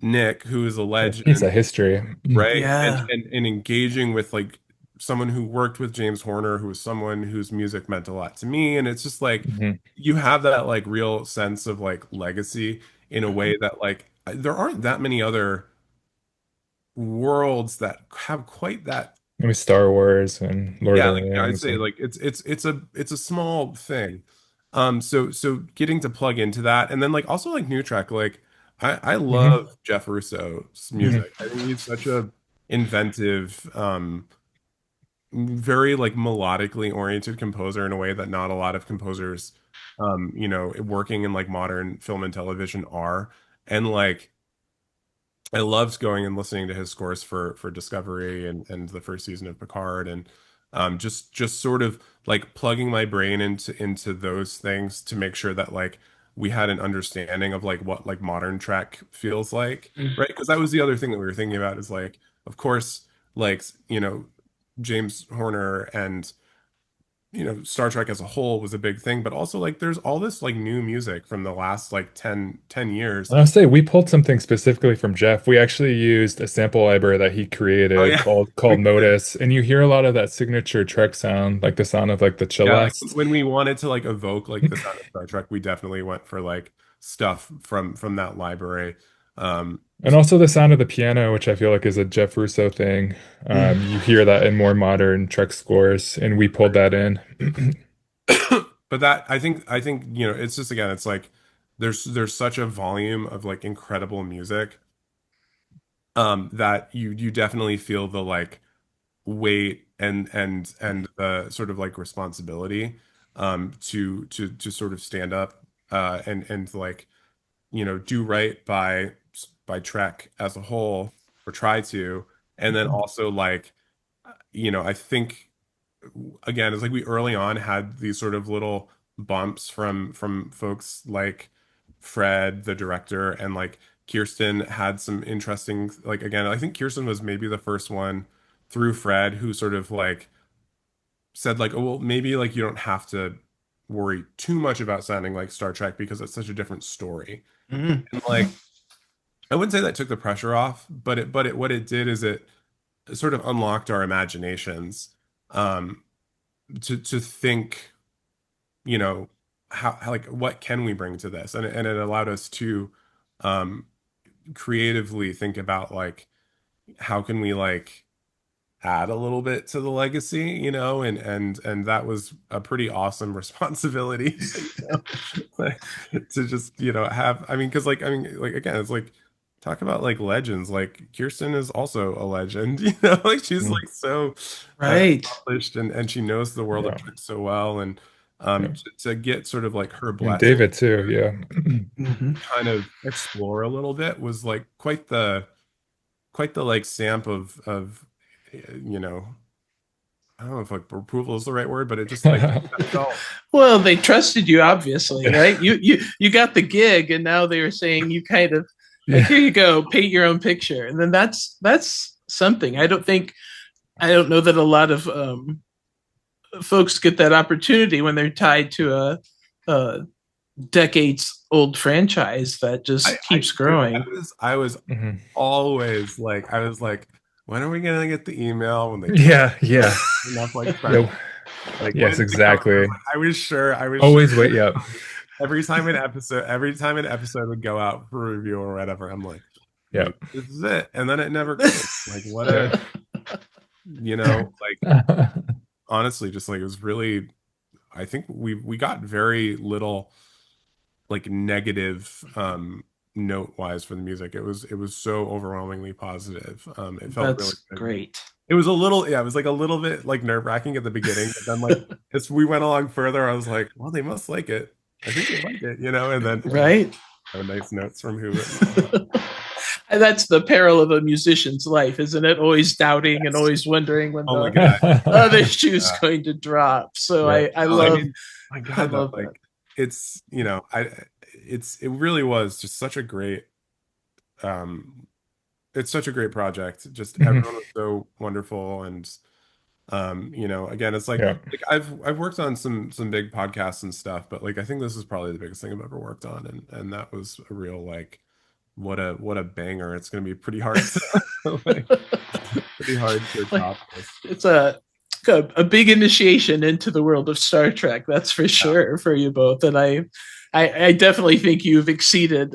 Nick, who is a A piece legend, of history. right? And Yeah. and and engaging with like someone who worked with James Horner, who is someone whose music meant a lot to me. And it's just like Mhm. you have that like real sense of like legacy in a way Mhm. that like there aren't that many other worlds that have quite that. Maybe Star Wars and Lord of Yeah, the like I'd Rings say and like it's a small thing. So getting to plug into that, and then like also like new track, like I Mhm. love Jeff Russo's Mhm. music. I think he's such a inventive, very like melodically oriented composer in a way that not a lot of composers, working in like modern film and television are. And like I loved going and listening to his scores for Discovery and the first season of Picard, Just sort of like plugging my brain into those things to make sure that like we had an understanding of like what like modern Trek feels like, right? Because that was the other thing that we were thinking about is like, of course, like, James Horner and Star Trek as a whole was a big thing, but also like there's all this like new music from the last like ten years. I'll say we pulled something specifically from Jeff. We actually used a sample library that he Oh created yeah. called Motifs, and you hear a lot of that signature Trek sound, like the sound of like the Yeah, like celeste. when we wanted to like evoke like the sound of Star Trek, we definitely went for like stuff from that library. And also the sound of the piano, which I feel like is a Jeff Russo thing. You hear that in more modern Trek scores, and we pulled that in. But that I think it's just again it's like there's such a volume of like incredible music that you definitely feel the like weight and the sort of like responsibility to sort of stand up and like do right by Trek as a whole or try to, and then also like I think again it's like we early on had these sort of little bumps from folks like Fred the director, and like Kirsten had some interesting, like again I think Kirsten was maybe the first one through Fred who sort of like said like, oh well, maybe like you don't have to worry too much about sounding like Star Trek because it's such a different story. Mhm. And like I wouldn't say that took the pressure off, but it what it did is it sort of unlocked our imaginations um to think, you know, how like what can we bring to this? And it allowed us to um creatively think about like how can we like add a little bit to the legacy, and that was a pretty awesome responsibility, like, to just, have, I mean, because like again, it's like talk about like legends. Like Kirsten is also a legend, like she's Mm, like so Right. accomplished, and she knows the world of yeah, Trek so well, and yeah. to get sort of like her And blessing David too, yeah. Mhm. kind of explore a little bit was like quite the like stamp of you know I don't know if like approval is the right word, but it just like that felt. Well, they trusted you, obviously, right? You got the gig, and now they were saying you kind of like, Yeah. here you go, paint your own picture, and then that's something. I don't know that a lot of folks get that opportunity when they're tied to a decades old franchise that just keeps Dude, growing. I was Mhm. always like, I was like, when are we gonna get the email when they Yeah, yeah. enough like Yeah. like when Yes, did it come? exactly. I was sure Always wait, yeah. every time an episode would go out for review or whatever, I'm like, Yeah. this is it, and then it never came. Like what Yeah. a like honestly, just like it was really. I think we got very little like negative note wise for the music. It was so overwhelmingly positive. It felt really That's good. great. It was a little, yeah, it was like a little bit like nerve-wracking at the beginning, but then like as we went along further, I was like, well, they must like it. I think they like it, and then Right. nice notes from who and all that. And that's the peril of a musician's life, isn't it? Always doubting and Yes. always wondering when Oh my the God. other shoe's Yeah. going to drop. So Yeah. I No, I love mean, my I God, though, love that. like it's, it really was just such a great um it's such a great project. Just Mhm. everyone was so wonderful, and again, it's Yeah. like I've worked on some big podcasts and stuff, but like I think this is probably the biggest thing I've ever worked on, and that was a real like what a banger. It's gonna be pretty hard to like, pretty hard to top this. It's a big initiation into the world of Star Trek, that's for sure, for you both. And I definitely think you've exceeded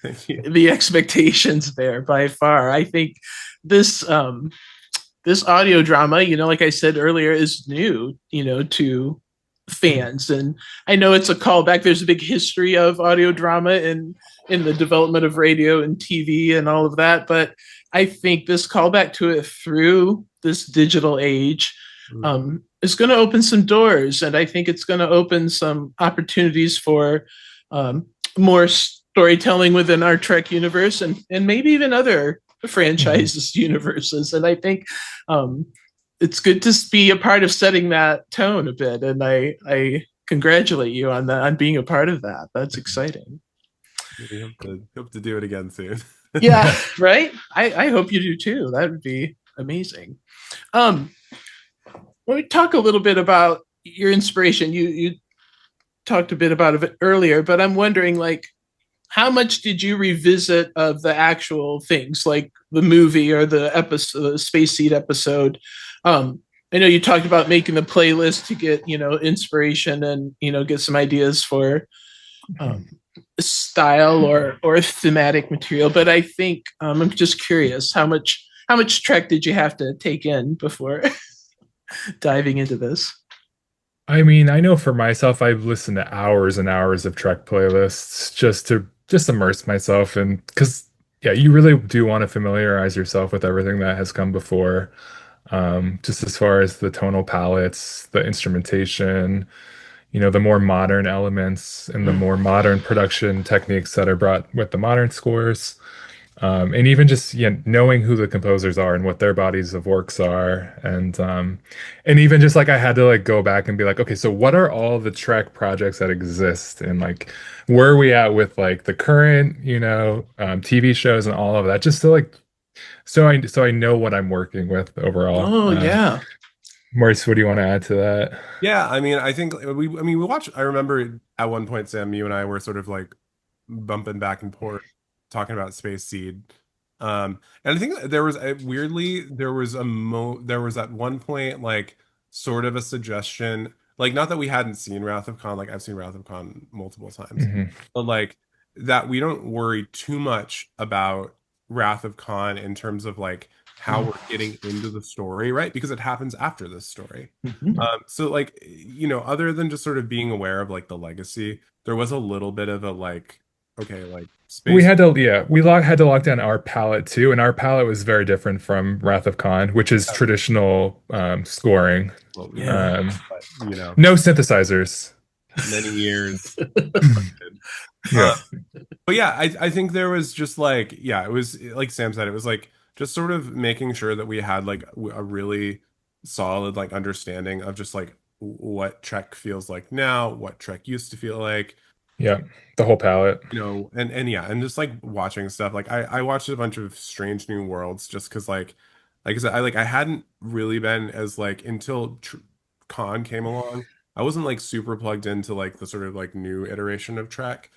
Thank you. the expectations there by far. I think this this audio drama, like I said earlier, is new, to fans. And I know it's a callback. There's a big history of audio drama in the development of radio and TV and all of that. But I think this callback to it through this digital age is going to open some doors. And I think it's going to open some opportunities for more storytelling within our Trek universe and maybe even other franchises universes. And I think it's good to be a part of setting that tone a bit, and I congratulate you on that, on being a part of that. That's exciting. We hope to do it again soon. Yeah, right. I hope you do too. That would be amazing. Let me talk a little bit about your inspiration. You talked a bit about it earlier, but I'm wondering, like, how much did you revisit of the actual things, like the movie or the episode, the Space Seed episode? I know you talked about making the playlist to get, inspiration and, get some ideas for style or thematic material. But I think I'm just curious, how much Trek did you have to take in before diving into this? I mean, I know for myself, I've listened to hours and hours of Trek playlists just immerse myself in, because yeah, you really do want to familiarize yourself with everything that has come before. Just as far as the tonal palettes, the instrumentation, the more modern elements and the more modern production techniques that are brought with the modern scores. And even just knowing who the composers are and what their bodies of works are, and even just like I had to like go back and be like, okay, so what are all the Trek projects that exist, and like where are we at with like the current TV shows and all of that, just to like so I know what I'm working with overall. Oh yeah. Maurice, what do you want to add to that? Yeah, I mean, I think we watched. I remember at one point, Sam, you and I were sort of like bumping back and forth talking about Space Seed. And I think there was there was at one point like sort of a suggestion, like not that we hadn't seen Wrath of Khan, like I've seen Wrath of Khan multiple times, but like that we don't worry too much about Wrath of Khan in terms of like how we're getting into the story, right? Because it happens after this story. So like, other than just sort of being aware of like the legacy, there was a little bit of a like, okay, like space. We had to had to lock down our palette too, and our palette was very different from Wrath of Khan, which is traditional scoring. Well, Yeah. but, no synthesizers. Many years. Yeah. But yeah, I think there was just like, yeah, it was like Sam said, it was like just sort of making sure that we had like a really solid like understanding of just like what Trek feels like now, what Trek used to feel like. Yeah, the whole palette. And yeah, and just like watching stuff. Like I watched a bunch of Strange New Worlds just because like I said, I hadn't really been as like until Khan came along. I wasn't like super plugged into like the sort of like new iteration of Trek.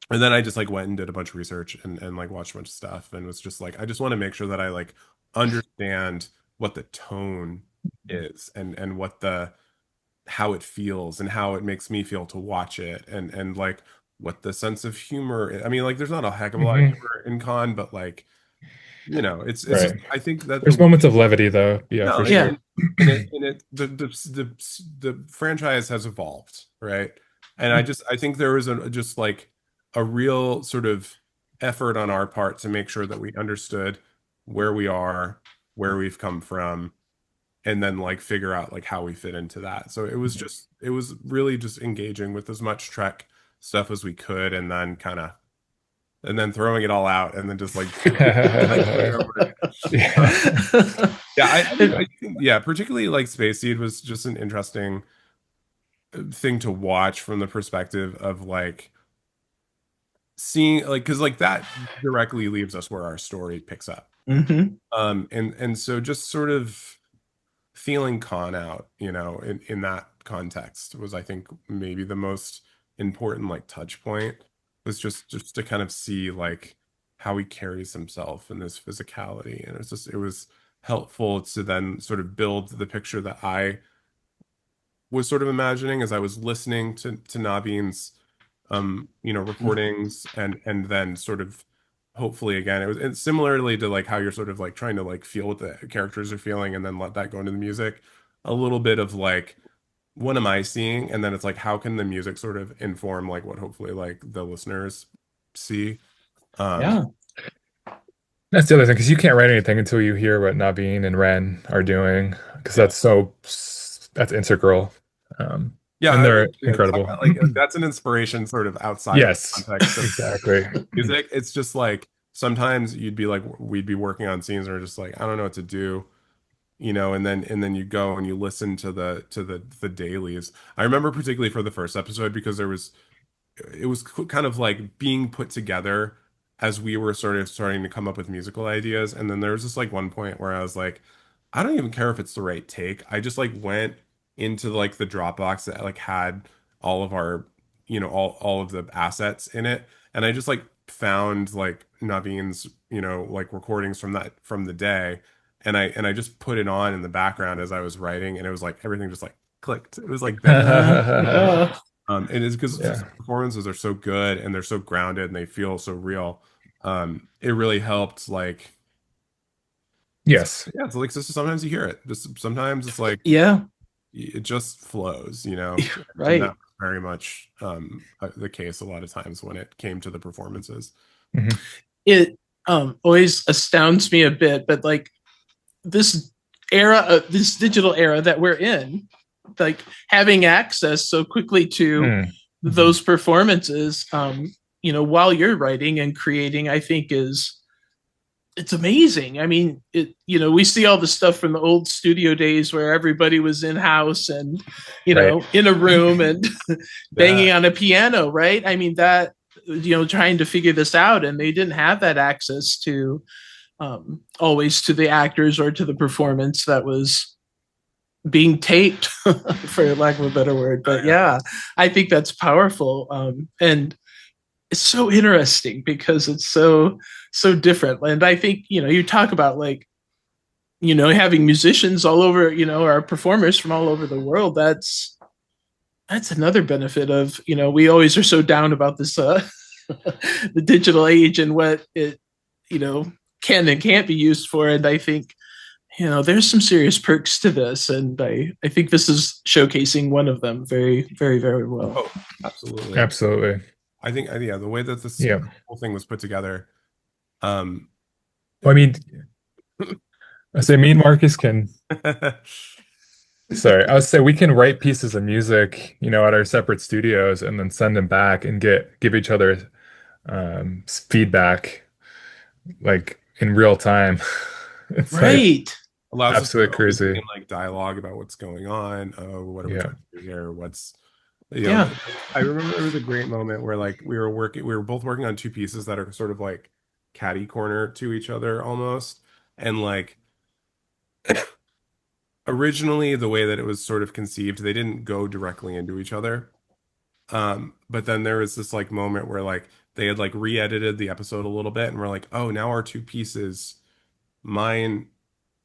And then I just like went and did a bunch of research and like watched a bunch of stuff and was just like, I just want to make sure that I like understand what the tone is and what how it feels and how it makes me feel to watch it and like what the sense of humor is. I mean, like there's not a heck of a lot of humor in Khan, but like, it's Right. just, I think that There's moments of levity though. Yeah, no, for sure. The franchise has evolved, right? And I think there was just like a real sort of effort on our part to make sure that we understood where we are, where we've come from, and then like figure out like how we fit into that. So it was really just engaging with as much Trek stuff as we could, and then throwing it all out, and then just like yeah, particularly like Space Seed was just an interesting thing to watch from the perspective of like seeing like, because like that directly leaves us where our story picks up. And so just sort of feeling Khan out, in that context was, I think, maybe the most important like touch point, was just to kind of see like how he carries himself in this physicality. And it was helpful to then sort of build the picture that I was sort of imagining as I was listening to Naveen's recordings, and then sort of hopefully again it was, and similarly to like how you're sort of like trying to like feel what the characters are feeling and then let that go into the music, a little bit of like what am I seeing, and then it's like how can the music sort of inform like what hopefully like the listeners see. Yeah. That's the other thing, because you can't write anything until you hear what Naveen and Ren are doing, because that's integral. Yeah, and they're incredible. Like that's an inspiration sort of outside yes, the context of exactly. music. It's just like sometimes we'd be working on scenes and we're just like, I don't know what to do. and then you go and you listen to the dailies. I remember particularly for the first episode because it was kind of like being put together as we were sort of starting to come up with musical ideas. And then there was just like one point where I was like, I don't even care if it's the right take. I just like went into like the Dropbox that like had all of our, all of the assets in it. And I just like found like Naveen's, like recordings from the day. And I just put it on in the background as I was writing, and it was like everything just like clicked. It was like and it's because Yeah. performances are so good and they're so grounded and they feel so real. It really helped. Like, Yes. yeah, it's like sometimes you hear it. Just sometimes it's like Yeah. it just flows, Right. And that was very much the case a lot of times when it came to the performances. Mhm. It always astounds me a bit, but like this digital era that we're in, like having access so quickly to those performances, while you're writing and creating, I think it's amazing. I mean, we see all the stuff from the old studio days where everybody was in house and, Right. in a room and banging on a piano, right? I mean, that, trying to figure this out, and they didn't have that access to always to the actors or to the performance that was being taped, for lack of a better word. But yeah, I think that's powerful. And it's so interesting because it's so different. And I think, you talk about like, having musicians all over, our performers from all over the world. That's another benefit of, we always are so down about this, the digital age and what it, can and can't be used for. And I think, there's some serious perks to this. And I think this is showcasing one of them very, very, very well. Oh, absolutely. Absolutely. I think, yeah, the way that this whole thing was put together. Well, I mean, I say me and Marcus can. Sorry, I would say we can write pieces of music, at our separate studios, and then send them back and give each other feedback, like in real time. It's right. Like, allows absolutely us to crazy. in, like dialogue about what's going on. Oh, what are we trying to do here? What's yeah. I remember there was a great moment where like we were both working on two pieces that are sort of like catty corner to each other almost, and like originally the way that it was sort of conceived, they didn't go directly into each other. But then there was this like moment where like they had like re-edited the episode a little bit, and we're like, oh, now our two pieces, mine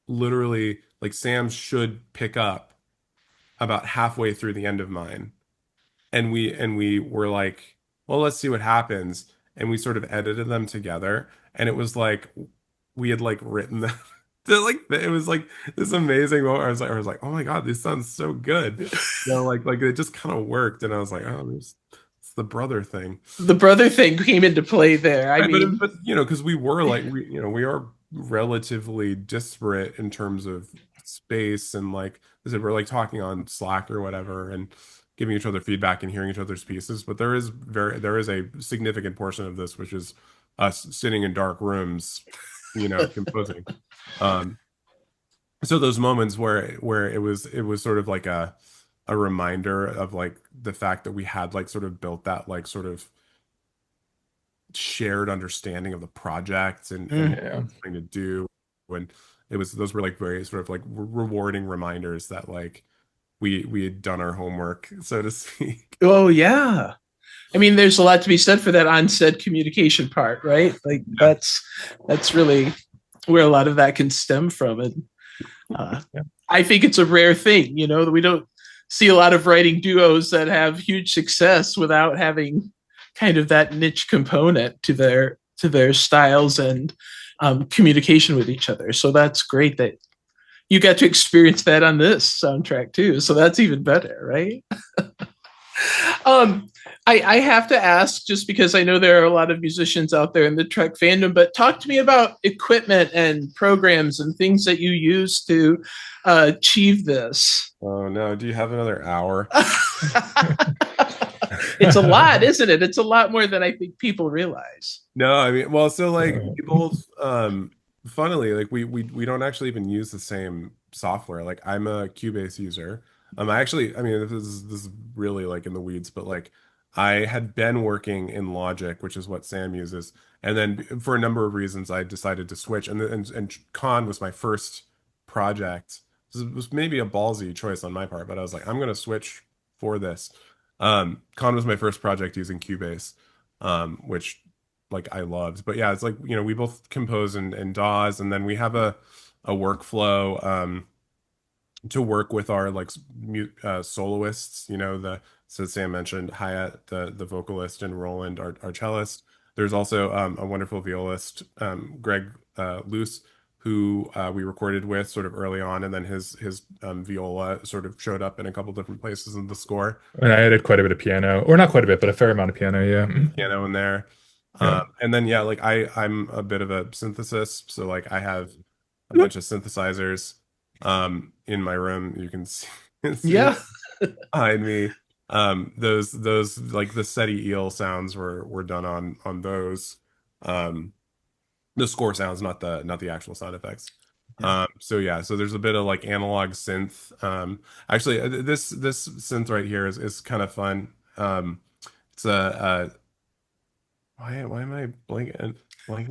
literally like Sam should pick up about halfway through the end of mine. And we were like, well, let's see what happens. And we sort of edited them together. And it was like we had like written them. Like it was like this amazing moment. I was like, oh my God, this sounds so good. Like it just kind of worked. And I was like, oh, it's the brother thing. The brother thing came into play there. I mean, but because we were like we are relatively disparate in terms of space, and like I said, we're like talking on Slack or whatever and giving each other feedback and hearing each other's pieces. But there is a significant portion of this which is us sitting in dark rooms, composing. So those moments where it was sort of like a reminder of like the fact that we had like sort of built that like sort of shared understanding of the project and trying to do, when those were like very sort of like rewarding reminders that like we had done our homework, so to speak. Oh yeah. I mean, there's a lot to be said for that on-set communication part, right? Like that's really where a lot of that can stem from. And I think it's a rare thing, that we don't see a lot of writing duos that have huge success without having kind of that niche component to their styles and communication with each other. So that's great that you got to experience that on this soundtrack too. So that's even better, right? I have to ask, just because I know there are a lot of musicians out there in the Trek fandom, but talk to me about equipment and programs and things that you use to achieve this. Oh no, do you have another hour? It's a lot, isn't it? It's a lot more than I think people realize. No, I mean, so like we both, funnily, like we don't actually even use the same software. Like I'm a Cubase user. I mean, this is really like in the weeds, but like I had been working in Logic, which is what Sam uses, and then for a number of reasons, I decided to switch. And Khan was my first project. This was maybe a ballsy choice on my part, but I was like, I'm gonna switch for this. Khan was my first project using Cubase, which like I loved. But yeah, it's like, we both compose in DAWs, and then we have a workflow to work with our like soloists, so Sam mentioned Hyatt, the vocalist, and Roland, our cellist. There's also a wonderful violist, Greg Luce, who we recorded with sort of early on, and then his viola sort of showed up in a couple different places in the score. And I added quite a bit of piano, or not quite a bit, but a fair amount of piano. Yeah. Piano in there. Yeah. And then yeah, like I'm a bit of a synthesist, so like I have a bunch of synthesizers in my room. You can see, Yeah. behind me. Those like the SETI eel sounds were done on those. The score sounds, not the actual sound effects. Yeah. So yeah, so there's a bit of like analog synth. Actually, this synth right here is kind of fun. It's a why am I blanking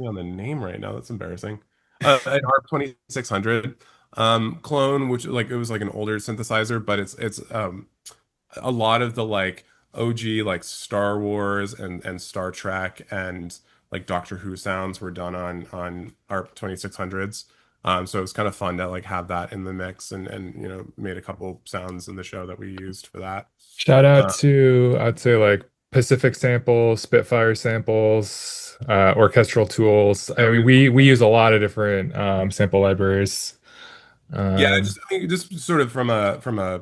on the name right now? That's embarrassing. An ARP 2600 clone, which like it was like an older synthesizer, but it's a lot of the like OG like Star Wars and Star Trek and like Doctor Who sounds were done on ARP 2600s. So it was kind of fun to like have that in the mix, and made a couple sounds in the show that we used for that. Shout out Uh, to, I'd say, like Pacific samples, Spitfire samples, orchestral tools. I mean, we use a lot of different sample libraries. yeah, Um, I mean, just sort of from a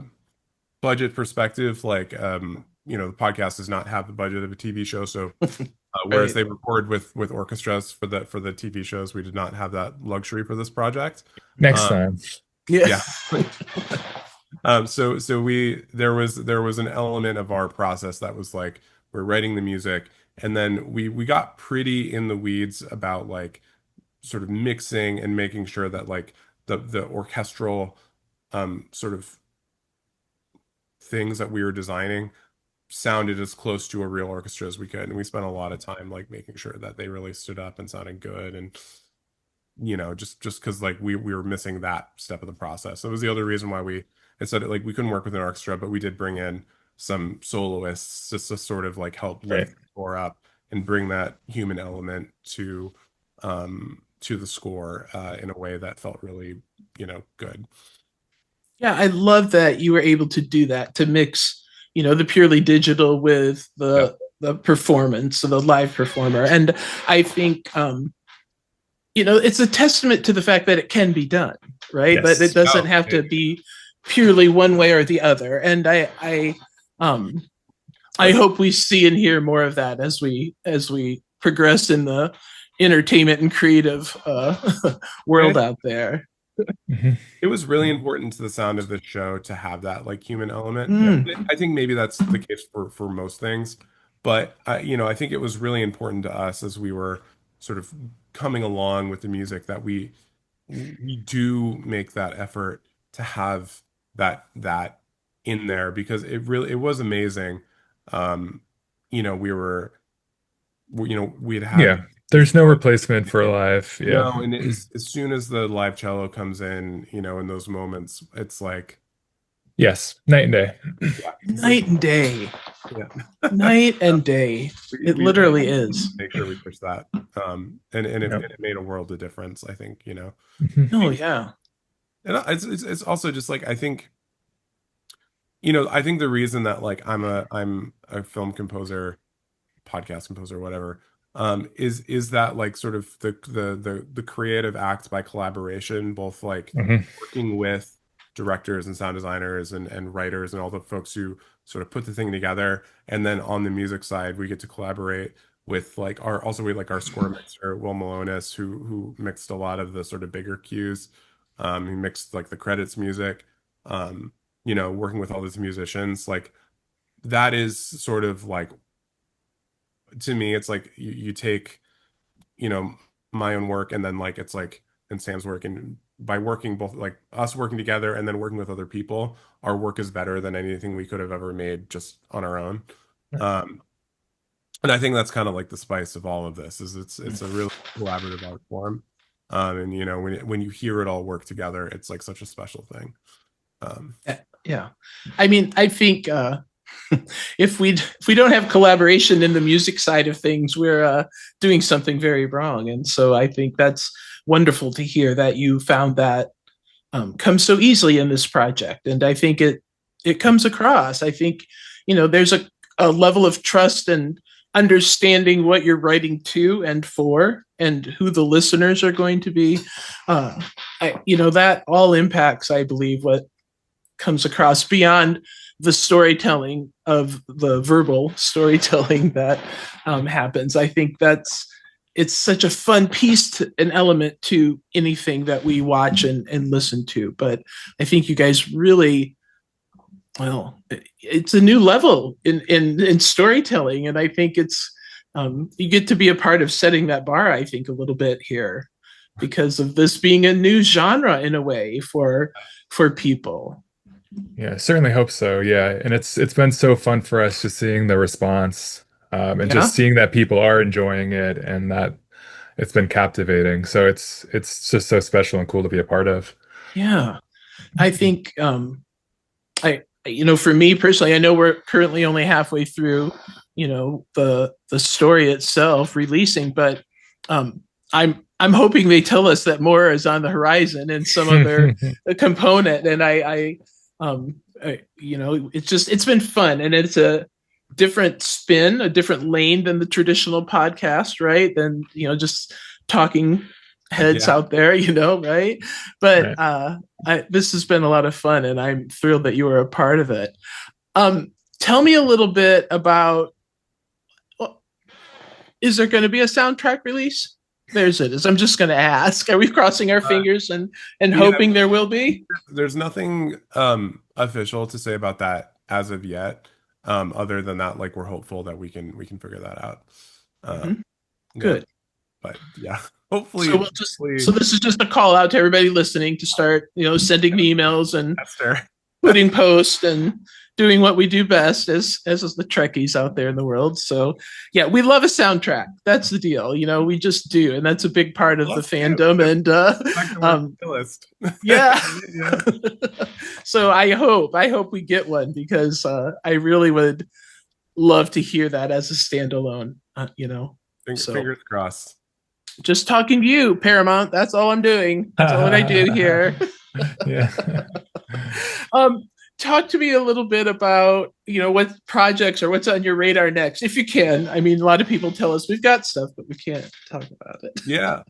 budget perspective, like the podcast does not have the budget of a TV show, so whereas Right. they record with orchestras for the TV shows, we did not have that luxury for this project. Next Um, time. Yeah. yeah. So there was an element of our process that was like we're writing the music, and then we got pretty in the weeds about like sort of mixing and making sure that like the orchestral sort of things that we were designing sounded as close to a real orchestra as we could. And we spent a lot of time like making sure that they really stood up and sounded good. And just because like we were missing that step of the process. So it was the other reason why we instead like we couldn't work with an orchestra, but we did bring in some soloists just to sort of like help Right. lift the score up and bring that human element to the score in a way that felt really, good. Yeah, I love that you were able to do that, to mix, the purely digital with Yeah. the performance of the live performer. And I think it's a testament to the fact that it can be done, right? That Yes. it doesn't Oh, have to be purely one way or the other. And um I hope we see and hear more of that as we progress in the entertainment and creative world out there. Mhm. it was really important to the sound of the show to have that like human element. Mm. I think maybe that's the case for most things, but I think it was really important to us as we were sort of coming along with the music that we do make that effort to have that in there because it was amazing. Um, we were we'd had Yeah. There's no replacement for live. Yeah. no, and as soon as the live cello comes in those moments, it's like, Yes. Night and day. yeah, Night and day. yeah. Night and day. It We literally is. make sure we push that. And Yep. it made a world of difference, I think. Mhm. Oh yeah. And it's also just like I think the reason that like I'm a film composer, podcast composer, whatever, is that like sort of the creative act by collaboration, both like Mhm. working with directors and sound designers and writers and all the folks who sort of put the thing together, and then on the music side, we get to collaborate with like our score mixer Will Malonis, who mixed a lot of the sort of bigger cues. He mixed like the credits music. Working with all these musicians, like that is sort of like to me, it's like you take, you know, my own work and then like it's like and Sam's work and by working both, like us working together and then working with other people, our work is better than anything we could have ever made just on our own. Um, and I think that's kind of like the spice of all of this, is it's a really collaborative art form. And you know, when you hear it all work together, it's like such a special thing. Yeah. I mean, I think if we don't have collaboration in the music side of things, we're doing something very wrong. And so I think that's wonderful to hear that you found that come so easily in this project. And I think it comes across. I think, you know, there's a level of trust and understanding what you're writing to and for, and who the listeners are going to be. You know, that all impacts, I believe, what comes across beyond the storytelling of the verbal storytelling that happens. I think it's such a fun piece, an element to anything that we watch and listen to. But I think you guys really, well, it's a new level in storytelling. And I think it's, you get to be a part of setting that bar, I think, a little bit here, because of this being a new genre in a way for people. Yeah, certainly hope so. Yeah, and it's been so fun for us just seeing the response, and just seeing that people are enjoying it, and that it's been captivating. So it's just so special and cool to be a part of. Yeah, I think you know, for me personally, I know we're currently only halfway through, you know, the story itself releasing, but I'm hoping they tell us that more is on the horizon and some other component. And you know, it's been fun, and it's a different spin, a different lane than the traditional podcast, right? Than, you know, just talking heads out there, you know, right? But this has been a lot of fun, and I'm thrilled that you were a part of it. Tell me a little bit about, is there going to be a soundtrack release? There's it. I'm just going to ask. Are we crossing our fingers and hoping there will be? There's nothing official to say about that as of yet. Other than that, like, we're hopeful that we can figure that out. Good. But yeah, hopefully. So this is just a call out to everybody listening to start, you know, sending me emails and putting posts and doing what we do best as the Trekkies out there in the world. So yeah, we love a soundtrack. That's the deal. You know, we just do. And that's a big part of the fandom. And yeah. So I hope we get one, because I really would love to hear that as a standalone, you know. Fingers crossed. Just talking to you, Paramount. That's all I'm doing. That's all that I do here. Yeah. Talk to me a little bit about, you know, what projects or what's on your radar next, if you can. I mean, a lot of people tell us we've got stuff, but we can't talk about it. Yeah.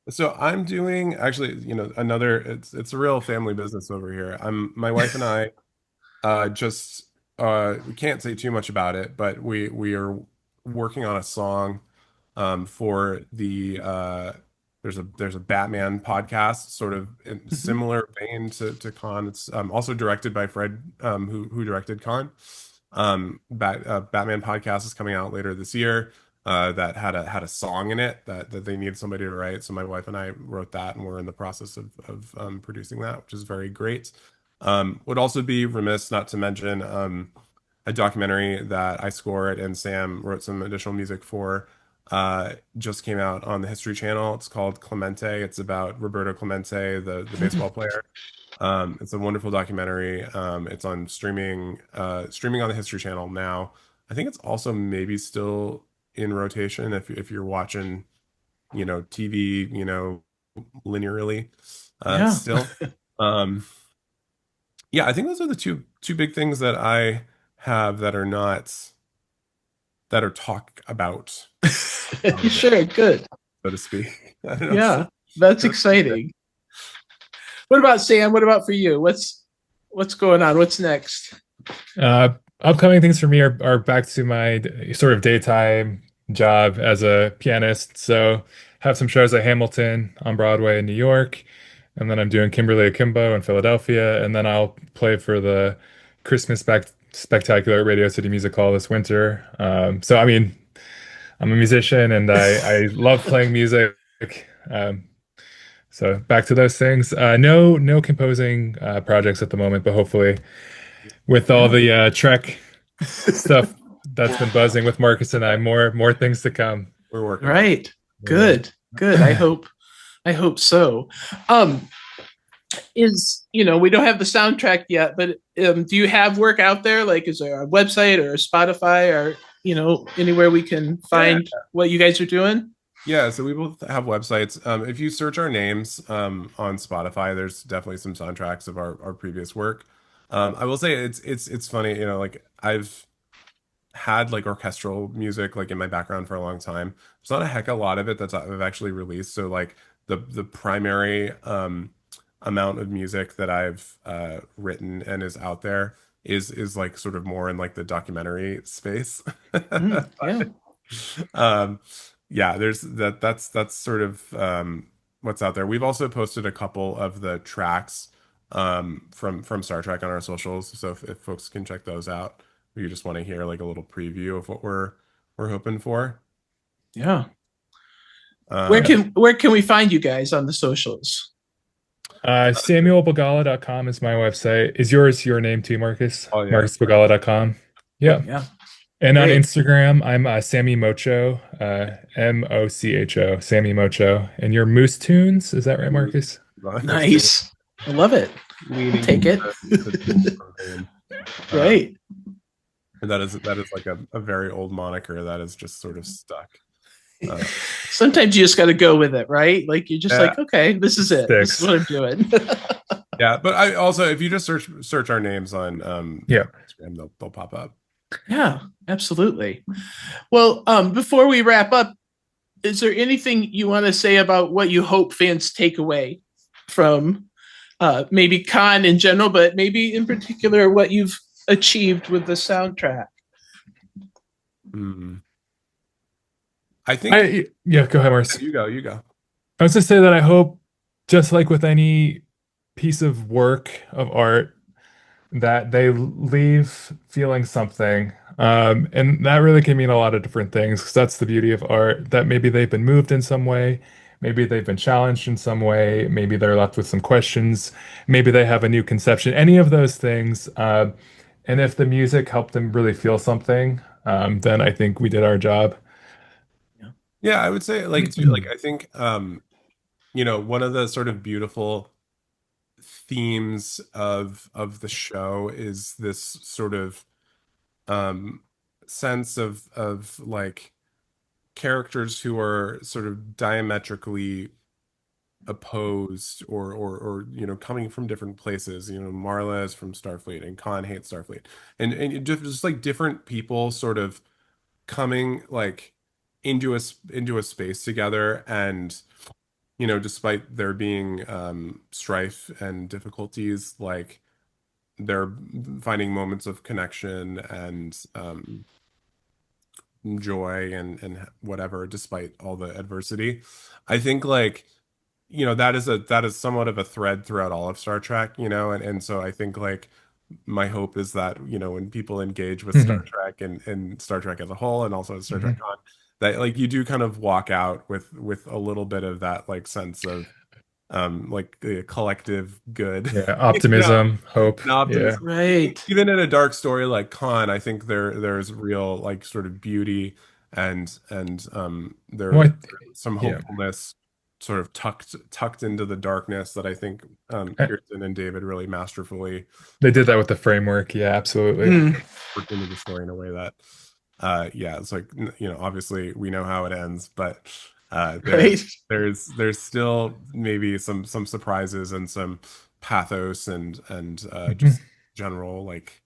So I'm doing, actually, you know, it's a real family business over here. My wife and I we can't say too much about it, but we are working on a song for the there's a Batman podcast, sort of in similar vein to Khan. It's also directed by Fred, who directed Khan. Batman podcast is coming out later this year. That had a song in it that they needed somebody to write. So my wife and I wrote that, and we're in the process of producing that, which is very great. Would also be remiss not to mention a documentary that I scored and Sam wrote some additional music for. Just came out on the History Channel. It's called Clemente. It's about Roberto Clemente, the baseball player. It's a wonderful documentary. It's on streaming on the History Channel now. I think it's also maybe still in rotation if you're watching, you know, TV, you know, linearly still. Yeah, I think those are the two big things that I have that are talk about. Sure, good. So to speak. I don't know. Yeah, that's exciting. What about Sam? What about for you? What's going on? What's next? Upcoming things for me are back to my sort of daytime job as a pianist. So have some shows at Hamilton on Broadway in New York, and then I'm doing Kimberly Akimbo in Philadelphia, and then I'll play for the Christmas Spectacular at Radio City Music Hall this winter. So I mean, I'm a musician, and I love playing music. So back to those things. No composing projects at the moment, but hopefully with all the Trek stuff that's been buzzing with Marcus and I, more things to come. We're working. Right. Good. I hope so. We don't have the soundtrack yet, but do you have work out there? Like, is there a website or a Spotify or anywhere we can find what you guys are doing? Yeah, so we both have websites. If you search our names on Spotify, there's definitely some soundtracks of our previous work. I will say it's funny, like I've had like orchestral music like in my background for a long time. There's not a heck of a lot of it that I've actually released. So like the primary amount of music that I've written and is out there is like sort of more in like the documentary space. Yeah. There's that's sort of what's out there. We've also posted a couple of the tracks from Star Trek on our socials, so if folks can check those out, or you just want to hear like a little preview of what we're hoping for. Yeah. Where can we find you guys on the socials? SamuelBagala.com is my website. Is yours your name too, Marcus? Oh, yeah. MarcusBagala.com. Yeah. And Great. on Instagram, I'm Sammy Mocho, Mocho, Sammy Mocho. And your Moose Tunes, is that right, Marcus? Nice. I love it. Take it. Right. And that is like a very old moniker that is just sort of stuck. Sometimes you just got to go with it, right? Like you're just like, okay, this is it. This is what I'm doing. Yeah, but I also, if you just search our names on Instagram, they'll pop up. Yeah, absolutely. Well, before we wrap up, is there anything you want to say about what you hope fans take away from maybe Khan in general, but maybe in particular what you've achieved with the soundtrack? I think. Go ahead, Marcus. You go. I was to say that I hope, just like with any piece of work of art, that they leave feeling something. And that really can mean a lot of different things, because that's the beauty of art, that maybe they've been moved in some way, maybe they've been challenged in some way, maybe they're left with some questions, maybe they have a new conception, any of those things. And if the music helped them really feel something, then I think we did our job. Yeah, I would say like I think one of the sort of beautiful themes of the show is this sort of sense of like characters who are sort of diametrically opposed or coming from different places. Marla is from Starfleet and Khan hates Starfleet, and just like different people sort of coming like into a space together, and despite there being strife and difficulties, like they're finding moments of connection and joy and whatever, despite all the adversity. I think like that is somewhat of a thread throughout all of Star Trek, and so I think like my hope is that when people engage with Star Trek and Star Trek as a whole, and also Star Trek Con, that like you do kind of walk out with a little bit of that like sense of like the collective good, optimism, hope, optimism. Right. Even in a dark story like Khan, I think there's real like sort of beauty and there's some hopefulness sort of tucked into the darkness that I think Kirsten and David really masterfully. They did that with the framework. Yeah, absolutely. Worked into the story in a way that it's like obviously we know how it ends, but there's still maybe some surprises and some pathos and just general like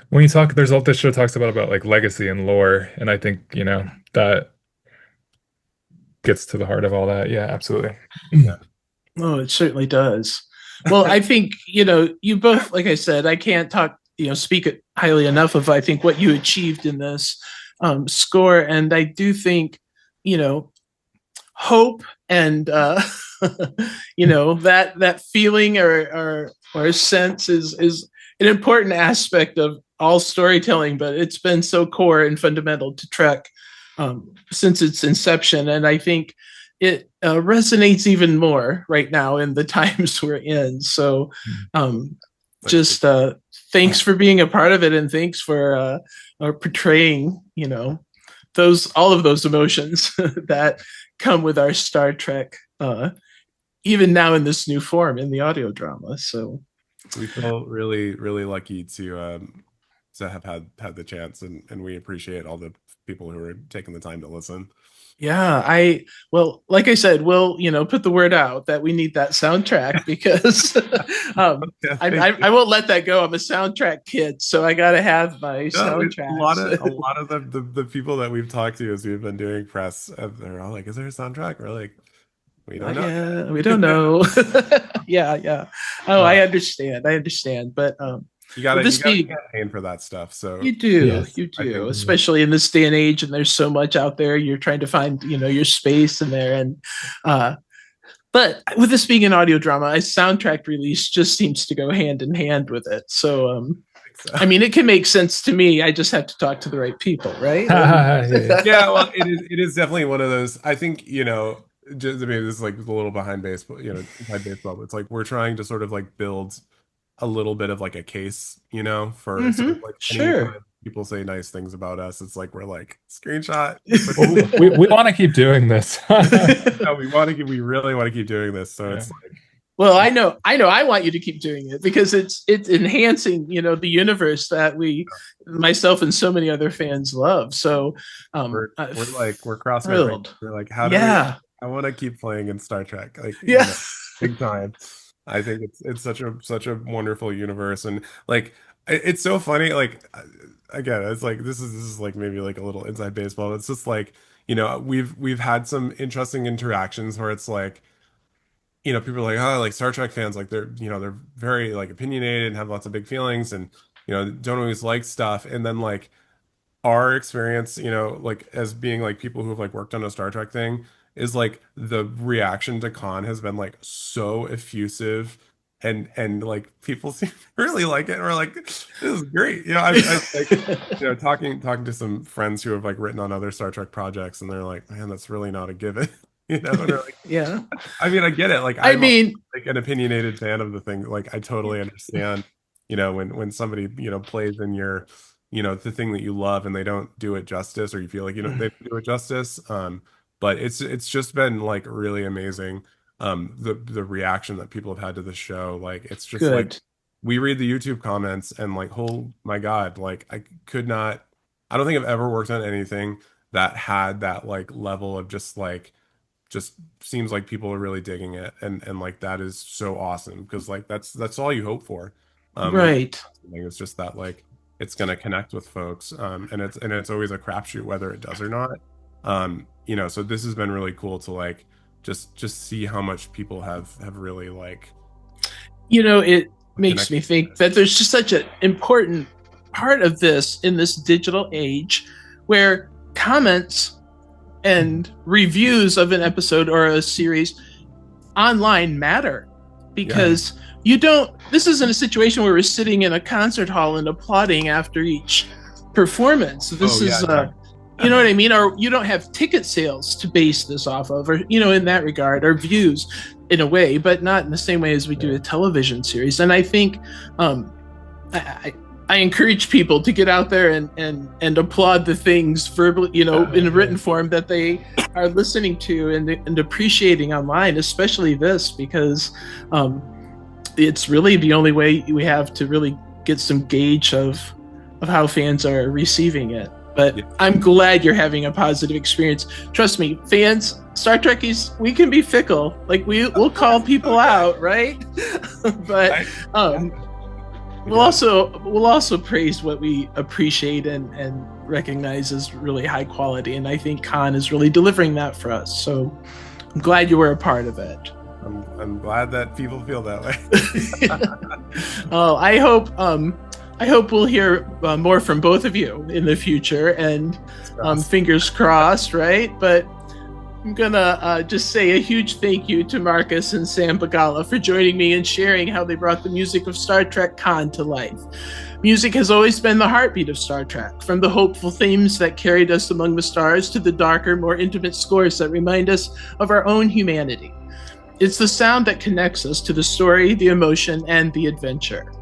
when you talk. There's all this show talks about like legacy and lore, and I think that gets to the heart of all that. Yeah, absolutely. Yeah. Oh, it certainly does. Well, I think you both, like I said, I can't speak it highly enough of I think what you achieved in this score, and I do think hope and that feeling or sense is an important aspect of all storytelling, but it's been so core and fundamental to Trek since its inception. And I think it resonates even more right now in the times we're in. So just thanks for being a part of it, and thanks for portraying, all of those emotions that come with our Star Trek, even now in this new form in the audio drama. So we feel really, really lucky to have had the chance, and we appreciate all the people who are taking the time to listen. Yeah, like I said, we'll put the word out that we need that soundtrack, because I won't let that go. I'm a soundtrack kid, so I got to have my soundtrack. A lot of the people that we've talked to as we've been doing press, they're all like, "Is there a soundtrack?" We're like, "We don't know." Yeah, we don't know. Yeah. Oh, I understand, but you gotta campaign for that stuff. So you do, especially in this day and age, and there's so much out there. You're trying to find, your space in there, and but with this being an audio drama, a soundtrack release just seems to go hand in hand with it. So I mean, it can make sense to me. I just have to talk to the right people, right? Yeah, well, it is definitely one of those. I think, just maybe this is like a little behind baseball. But it's like we're trying to sort of like build a little bit of like a case, for sort of like sure. People say nice things about us. It's like we're like screenshot. we want to keep doing this. No, we really want to keep doing this. So it's like, well, I know I want you to keep doing it, because it's enhancing, the universe that myself and so many other fans love. So we're crossing. We're like, how do I want to keep playing in Star Trek, big time. I think it's such a wonderful universe, and like it's so funny. Like again, it's like this is like maybe like a little inside baseball. It's just like, we've had some interesting interactions where it's like, people are like, oh, like Star Trek fans, like they're very like opinionated and have lots of big feelings, and don't always like stuff. And then like our experience, like as being like people who have like worked on a Star Trek thing, is like the reaction to Khan has been like so effusive, and like people seem to really like it. And we're like, this is great. I like, talking to some friends who have like written on other Star Trek projects, and they're like, man, that's really not a given. And they're like, yeah. I mean, I get it. Like, I'm like an opinionated fan of the thing. Like, I totally understand, when somebody, plays in your, the thing that you love, and they don't do it justice, or you feel like, they don't do it justice. But it's just been like really amazing. The reaction that people have had to the show, like it's just good. Like we read the YouTube comments, and like, oh my God, like I don't think I've ever worked on anything that had that like level of just seems like people are really digging it, and like that is so awesome, because like that's all you hope for. Right. It's just that like it's gonna connect with folks, and it's always a crapshoot whether it does or not. So this has been really cool to like just see how much people have really like, it makes me think that there's just such an important part of this in this digital age, where comments and reviews of an episode or a series online matter, because this isn't a situation where we're sitting in a concert hall and applauding after each performance. This is you know what I mean? Or you don't have ticket sales to base this off of, or, in that regard, or views in a way, but not in the same way as we do a television series. And I think I encourage people to get out there and applaud the things verbally, in a written form that they are listening to and appreciating online, especially this, because it's really the only way we have to really get some gauge of how fans are receiving it. But I'm glad you're having a positive experience. Trust me, fans, Star Trekkies, we can be fickle. Like we'll call people out, right? But we'll also praise what we appreciate and recognize as really high quality. And I think Khan is really delivering that for us. So I'm glad you were a part of it. I'm glad that people feel that way. Oh, I hope we'll hear more from both of you in the future, and fingers crossed, right? But I'm gonna just say a huge thank you to Marcus and Sam Bagala for joining me and sharing how they brought the music of Star Trek Khan to life. Music has always been the heartbeat of Star Trek, from the hopeful themes that carried us among the stars to the darker, more intimate scores that remind us of our own humanity. It's the sound that connects us to the story, the emotion, and the adventure.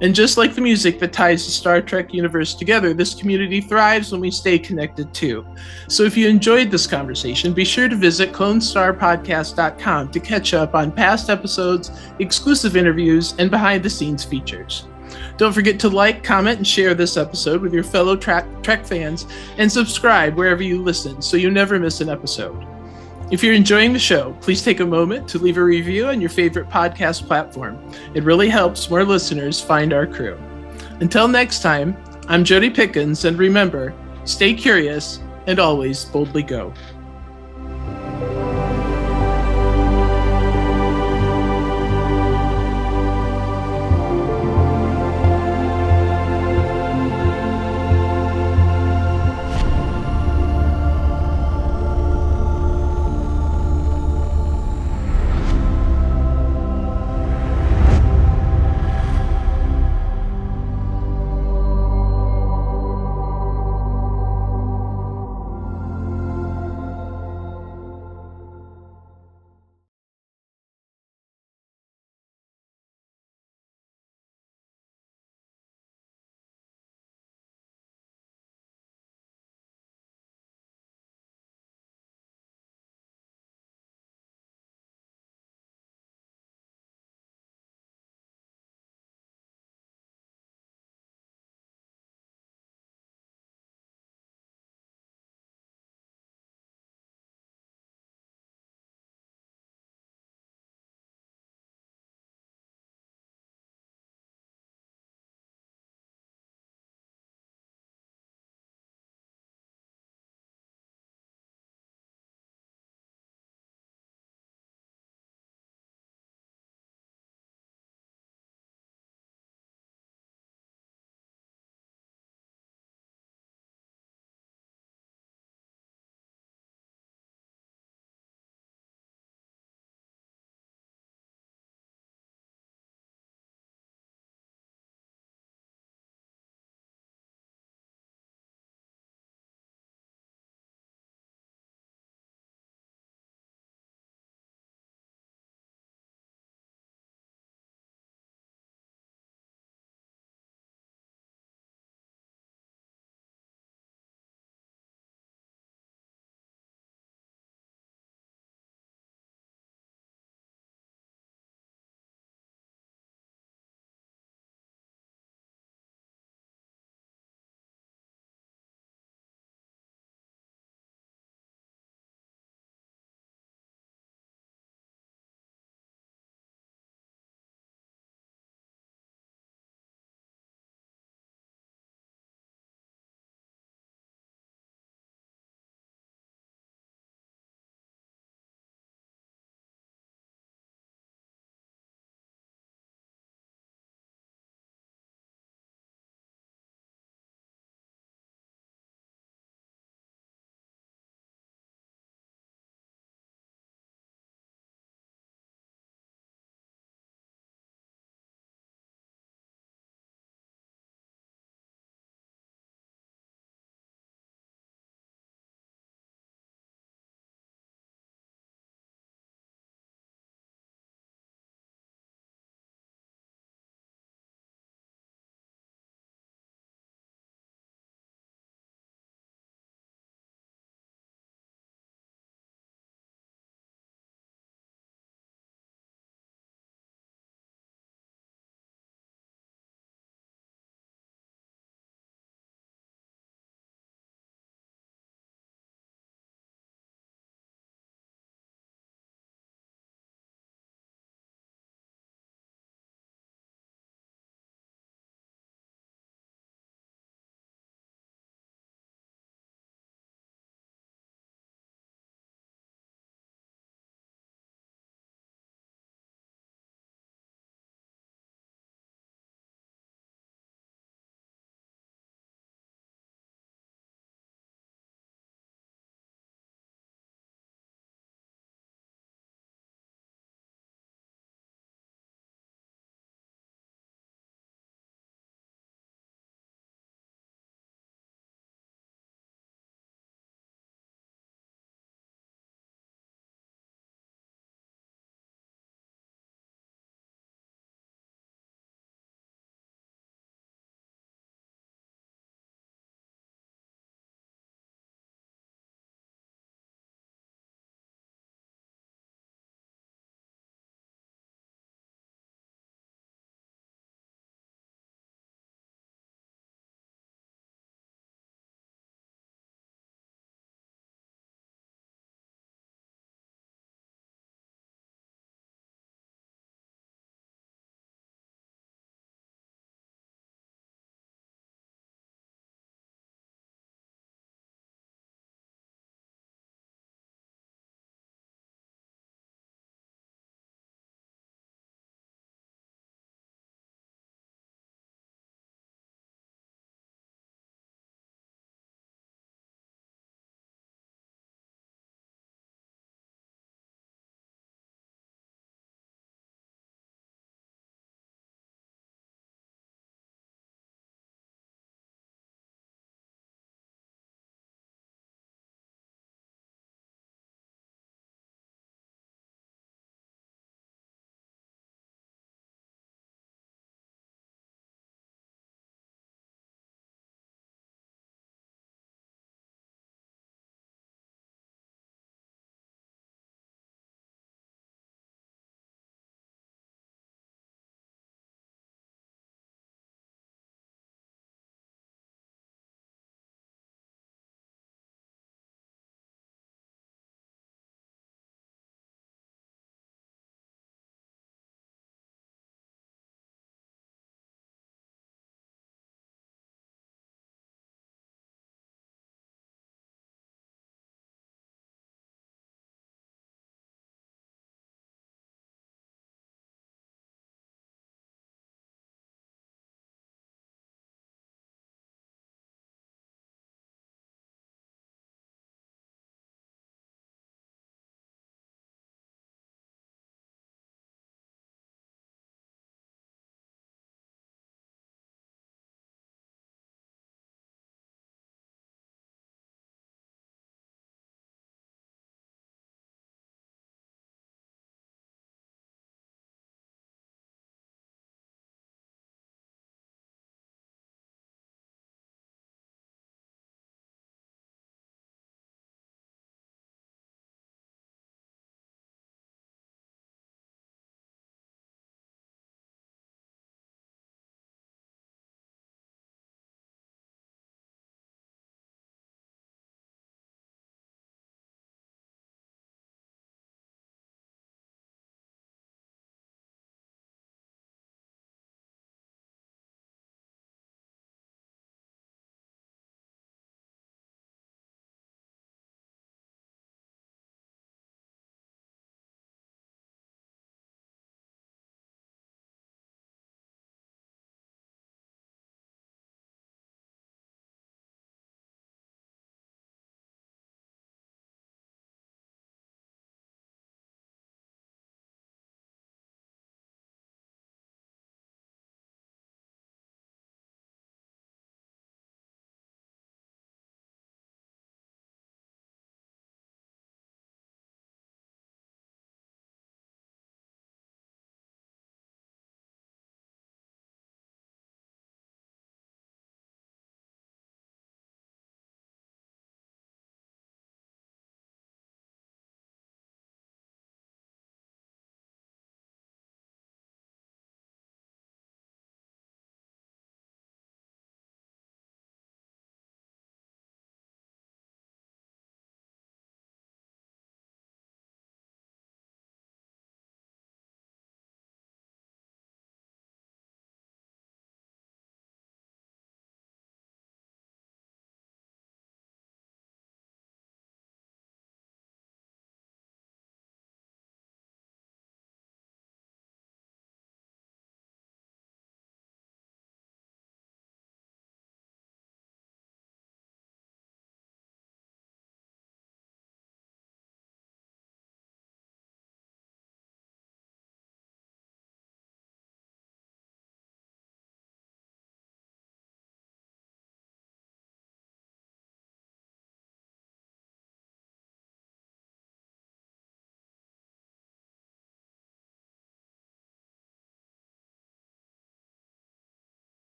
And just like the music that ties the Star Trek universe together, this community thrives when we stay connected too. So if you enjoyed this conversation, be sure to visit ClonestarPodcast.com to catch up on past episodes, exclusive interviews, and behind-the-scenes features. Don't forget to like, comment, and share this episode with your fellow Trek fans, and subscribe wherever you listen so you never miss an episode. If you're enjoying the show, please take a moment to leave a review on your favorite podcast platform. It really helps more listeners find our crew. Until next time, I'm Jodi Pickens, and remember, stay curious and always boldly go.